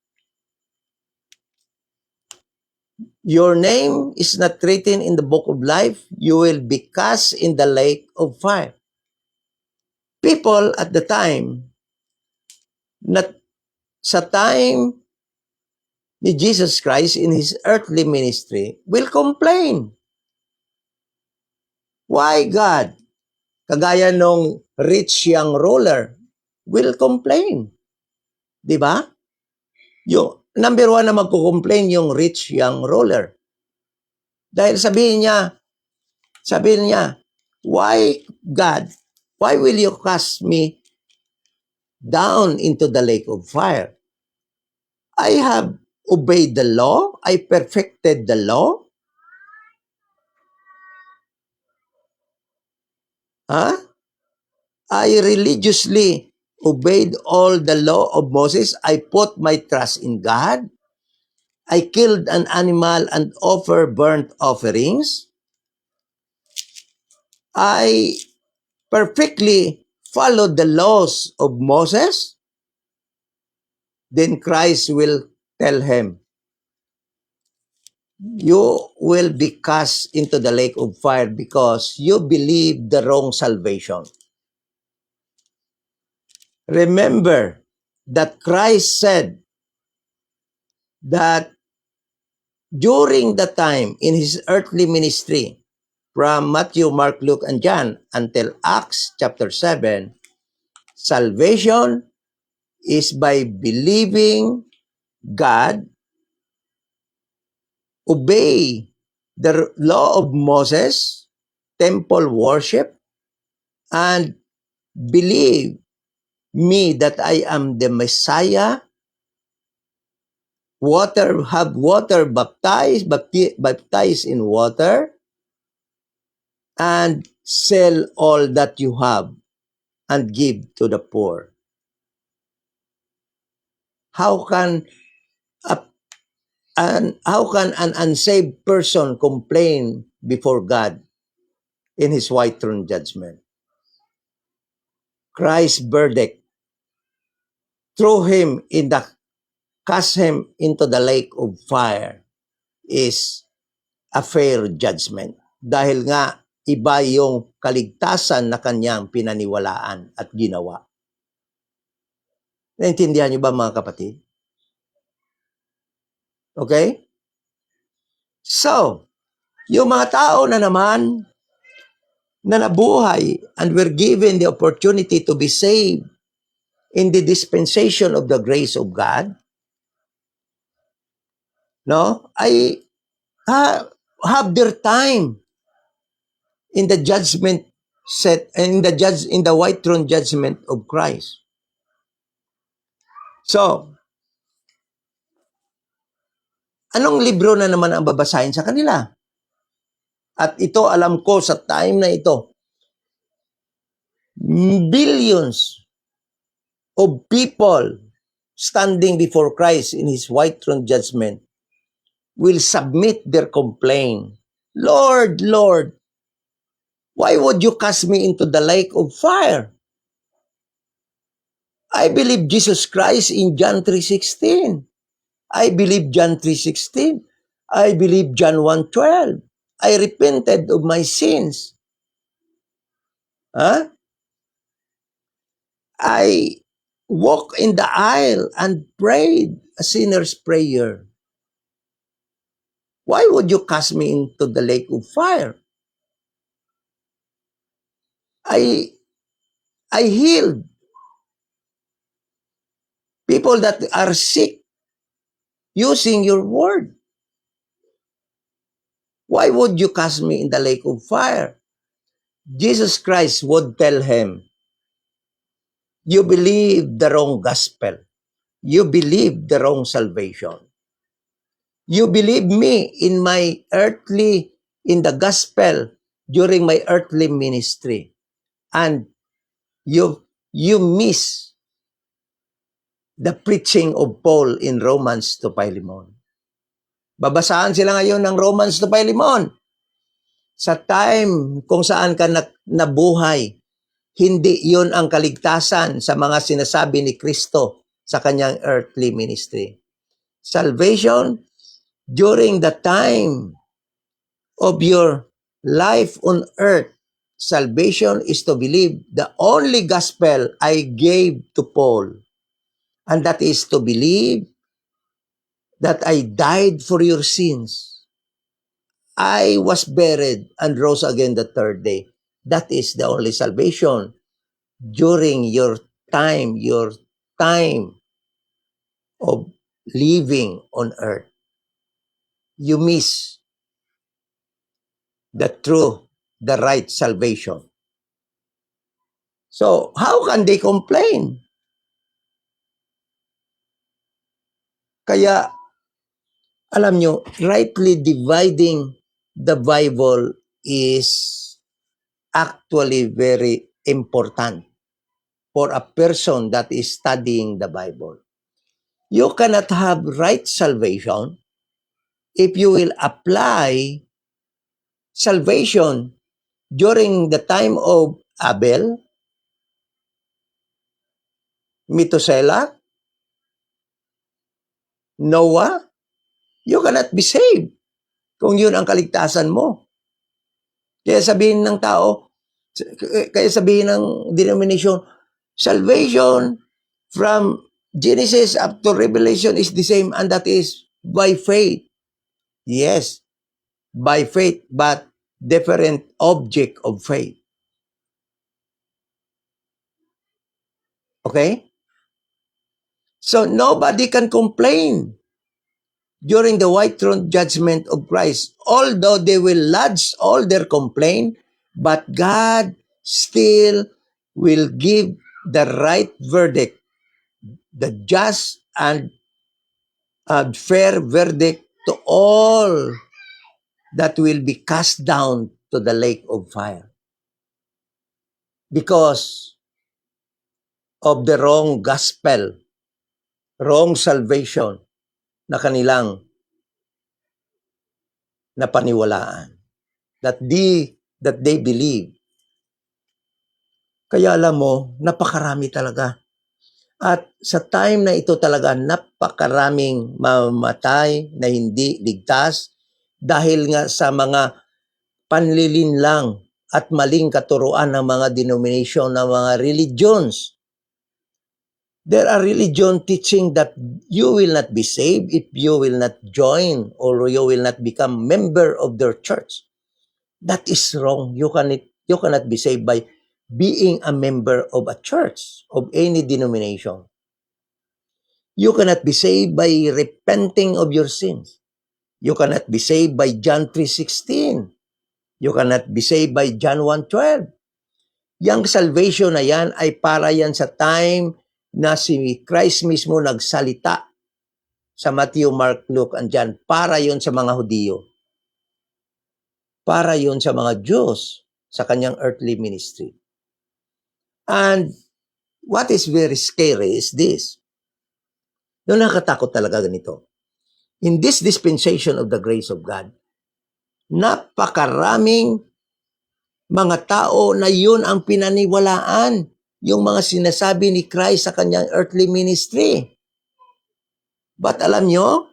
your name is not written in the book of life, you will be cast in the lake of fire. People at the time, not sa time ni Jesus Christ in His earthly ministry, will complain. Why God? Kagaya nung rich young ruler, will complain. Di ba? Yung number one na magko-complain yung rich young ruler. Dahil sabihin niya, why God? Why will you cast me down into the lake of fire? I have obeyed the law. I perfected the law. I religiously obeyed all the law of Moses. I put my trust in God. I killed an animal and offered burnt offerings. I perfectly followed the laws of Moses. Then Christ will tell him, you will be cast into the lake of fire because you believe the wrong salvation. Remember that Christ said that during the time in His earthly ministry, from Matthew, Mark, Luke, and John until Acts chapter 7, salvation is by believing God, obey the law of Moses, temple worship, and believe me that I am the Messiah, have water baptized in water, and sell all that you have and give to the poor. How can an unsaved person complain before God in His white throne judgment? Christ's verdict, cast him into the lake of fire, is a fair judgment. Dahil nga, iba yung kaligtasan na kanyang pinaniwalaan at ginawa. Naintindihan niyo ba, mga kapatid? Okay? So, yung mga tao na naman na nabuhay and were given the opportunity to be saved in the dispensation of the grace of God, no, I have their time in the judgment in the white throne judgment of Christ. So, anong libro na naman ang babasahin sa kanila? At ito, alam ko sa time na ito, billions of people standing before Christ in His white throne judgment will submit their complaint. Lord, Lord, why would you cast me into the lake of fire? I believe Jesus Christ in John 3:16. I believe John 3:16. I believe John 1:12. I repented of my sins. I walked in the aisle and prayed a sinner's prayer. Why would you cast me into the lake of fire? I healed people that are sick using your word. Why would you cast me in the lake of fire? Jesus Christ would tell him, you believe the wrong gospel. You believe the wrong salvation. You believe me in the gospel during my earthly ministry. And you miss the preaching of Paul in Romans to Philemon. Babasahan sila ngayon ng Romans to Philemon. Sa time kung saan ka nabuhay, hindi yon ang kaligtasan sa mga sinasabi ni Kristo sa kanyang earthly ministry. Salvation during the time of your life on earth, salvation is to believe the only gospel I gave to Paul, and that is to believe that I died for your sins. I was buried and rose again the third day. That is the only salvation during your time of living on earth. You miss the true, the right salvation. So, how can they complain? Kaya, alam nyo, rightly dividing the Bible is actually very important for a person that is studying the Bible. You cannot have right salvation if you will apply salvation during the time of Abel, Methuselah, Noah. You cannot be saved kung yun ang kaligtasan mo. Kaya sabihin ng tao, kaya sabihin ng denomination, salvation from Genesis up to Revelation is the same, and that is by faith. Yes, by faith, but different object of faith. Okay? So nobody can complain during the white throne judgment of Christ, although they will lodge all their complaint, but God still will give the right verdict, the just and fair verdict to all that will be cast down to the lake of fire because of the wrong gospel, wrong salvation na kanilang napaniwalaan, that they believe. Kaya alam mo, napakarami talaga. At sa time na ito talaga, napakaraming mamamatay na hindi ligtas dahil nga sa mga panlilinlang at maling katuruan ng mga denomination, ng mga religions. There are religion teaching that you will not be saved if you will not join or you will not become member of their church. That is wrong. You cannot be saved by being a member of a church, of any denomination. You cannot be saved by repenting of your sins. You cannot be saved by John 3:16. You cannot be saved by John 1:12. Yang salvation na yan ay para yan sa time na si Christ mismo nagsalita sa Matthew, Mark, Luke, and John. Para yon sa mga Hudiyo. Para yon sa mga Jews sa kanyang earthly ministry. And what is very scary is this. Yung nakatakot talaga ganito. In this dispensation of the grace of God, napakaraming mga tao na yun ang pinaniwalaan, yung mga sinasabi ni Christ sa kanyang earthly ministry. But alam nyo,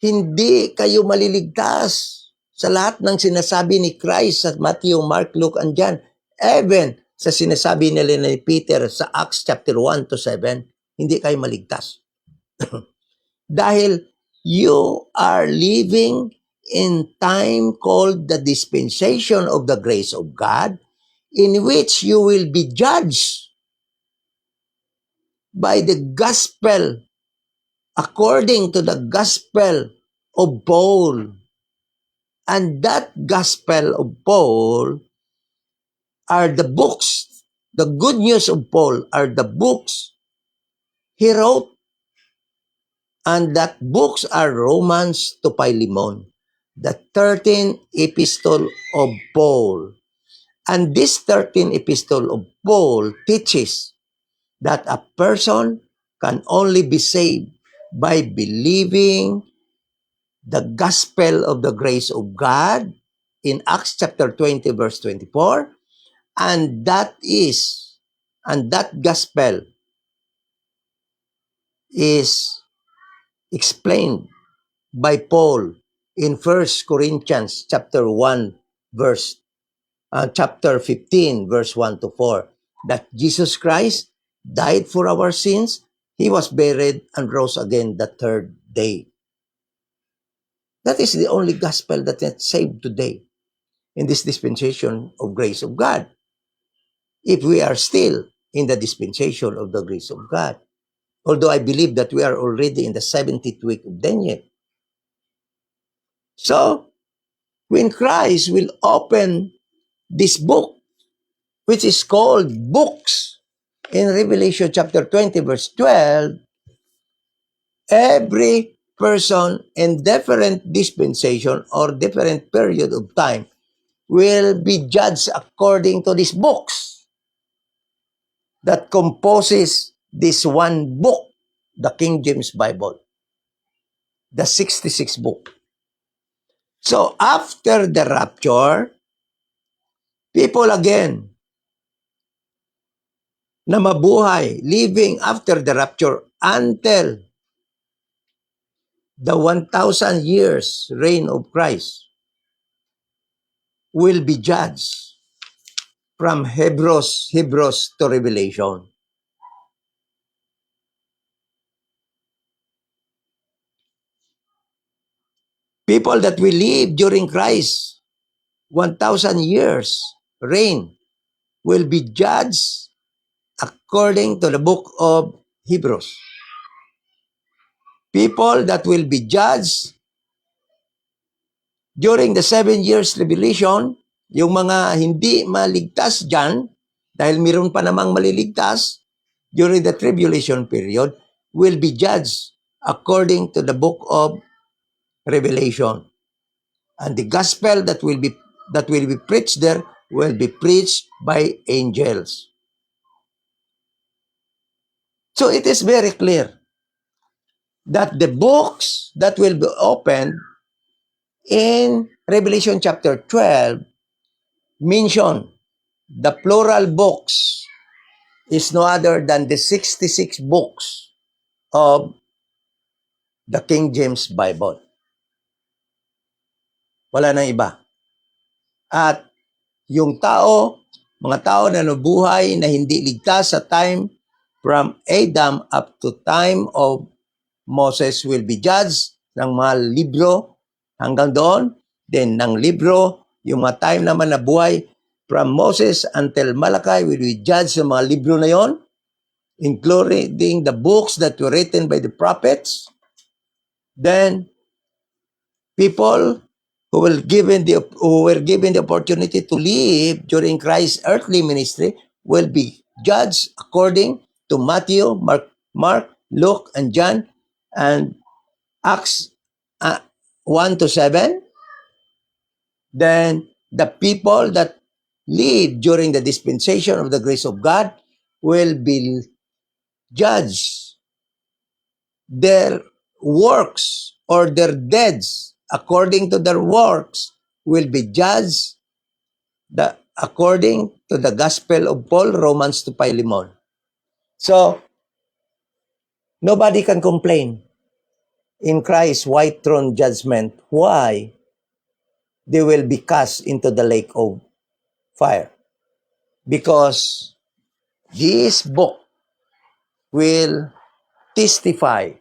hindi kayo maliligtas sa lahat ng sinasabi ni Christ sa Matthew, Mark, Luke, and John. Even sa sinasabi nila ni Peter sa Acts chapter 1 to 7, hindi kayo maligtas. Dahil you are living in time called the dispensation of the grace of God, in which you will be judged by the gospel according to the gospel of Paul. And that gospel of Paul are the books, the good news of Paul are the books he wrote, and that books are Romans to Philemon. the 13th epistle of Paul. And this 13th epistle of Paul teaches that a person can only be saved by believing the gospel of the grace of God in Acts chapter 20 verse 24, and that gospel is explained by Paul in 1 Corinthians chapter 1 verse chapter 15 verse 1 to 4, that Jesus Christ died for our sins, he was buried and rose again the third day. That is the only gospel that is saved today in this dispensation of grace of God, if we are still in the dispensation of the grace of God. Although I believe that we are already in the 70th week of Daniel. So, when Christ will open this book, which is called books, in Revelation chapter 20 verse 12, every person in different dispensation or different period of time will be judged according to these books that composes this one book, the King James Bible, the 66 book. So after the rapture, people again na mabuhay, living after the rapture until the 1,000 years reign of Christ, will be judged from Hebrews to Revelation. People that will live during Christ 1,000 years reign will be judged according to the book of Hebrews. People that will be judged during the 7 years tribulation, yung mga hindi maligtas dyan, dahil mayroon pa namang maliligtas during the tribulation period, will be judged according to the book of Revelation. And the gospel that will be preached there will be preached by angels. So it is very clear that the books that will be opened in Revelation chapter 12 mention the plural books is no other than the 66 books of the King James Bible. Wala nang iba. At yung mga tao na nabuhay na hindi ligtas sa time from Adam up to time of Moses will be judged ng mga libro hanggang doon. Then ng libro, yung mga time naman na buhay from Moses until Malachi will be judged ng mga libro na yon, including the books that were written by the prophets. Then people who were given the opportunity to live during Christ's earthly ministry will be judged according to Matthew, Mark, Luke, and John, and Acts 1 to 7. Then the people that live during the dispensation of the grace of God will be judged. Their works or their deeds according to their works will be judged according to the gospel of Paul, Romans to Philemon. So, nobody can complain in Christ's white throne judgment why they will be cast into the lake of fire. Because this book will testify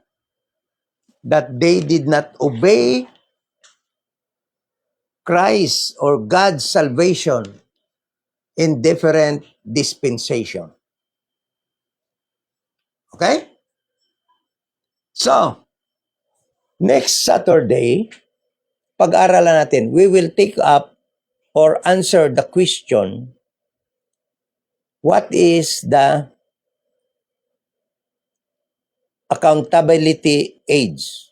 that they did not obey Christ or God's salvation in different dispensation. Okay? So, next Saturday, pag-aralan natin, we will take up or answer the question, what is the accountability age?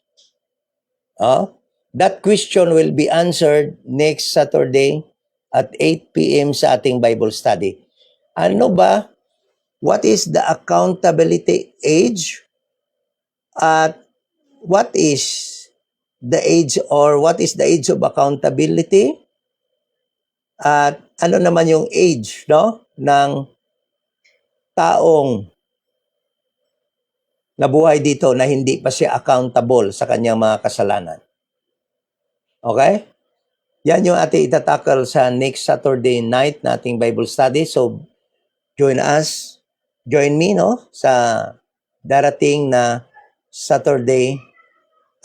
That question will be answered next Saturday at 8 p.m. sa ating Bible study. Ano ba? What is the accountability age? At what is the age or what is the age of accountability? At ano naman yung age, no, ng taong nabuhay dito na hindi pa siya accountable sa kanyang mga kasalanan. Okay? Yan yung ating itatakal sa next Saturday night na ating Bible study. So, join me, no, sa darating na Saturday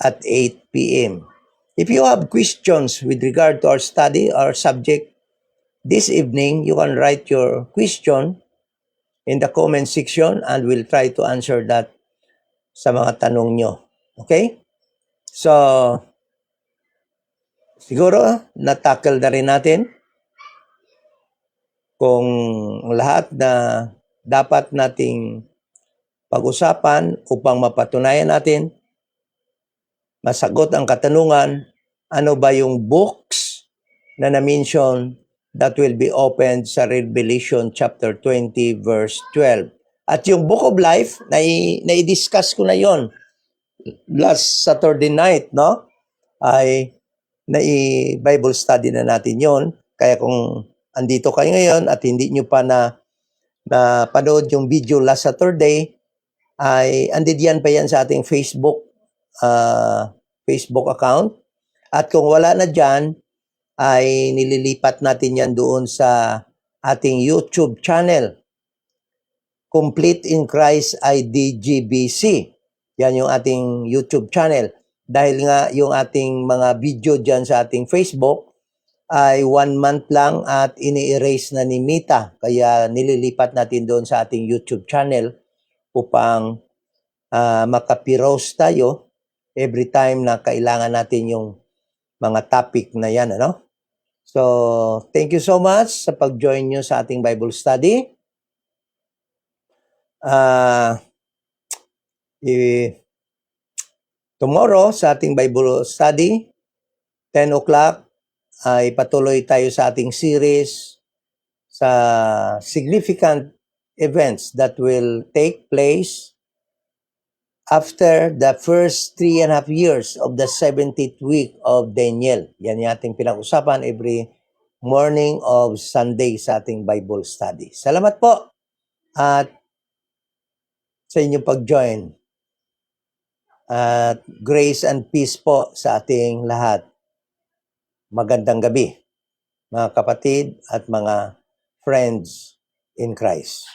at 8 p.m. If you have questions with regard to our study, our subject this evening, you can write your question in the comment section and we'll try to answer that sa mga tanong nyo. Okay? So, siguro, natakal na rin natin kung lahat na dapat nating pag-usapan upang mapatunayan natin, masagot ang katanungan, ano ba yung books na na-mention that will be opened sa Revelation chapter 20 verse 12. At yung Book of Life, na-discuss ko na yon last Saturday night, no? Ay Bible study na natin yon. Kaya kung andito kayo ngayon at hindi nyo pa na panood yung video last Saturday, ay andiyan pa yan sa ating Facebook account. At kung wala na dyan, ay nililipat natin yan doon sa ating YouTube channel, Complete in Christ IDGBC. Yan yung ating YouTube channel. Dahil nga yung ating mga video dyan sa ating Facebook ay 1 month lang at ini-erase na ni Mita. Kaya nililipat natin doon sa ating YouTube channel upang makapirouse tayo every time na kailangan natin yung mga topic na yan, ano? So, thank you so much sa pag-join nyo sa ating Bible study. Tomorrow sa ating Bible study, 10 o'clock, ay patuloy tayo sa ating series sa significant events that will take place after the first 3.5 years of the 70th week of Daniel. Yan yung ating pinag-usapan every morning of Sunday sa ating Bible study. Salamat po at sa inyong pag-join. At grace and peace po sa ating lahat. Magandang gabi, mga kapatid at mga friends in Christ.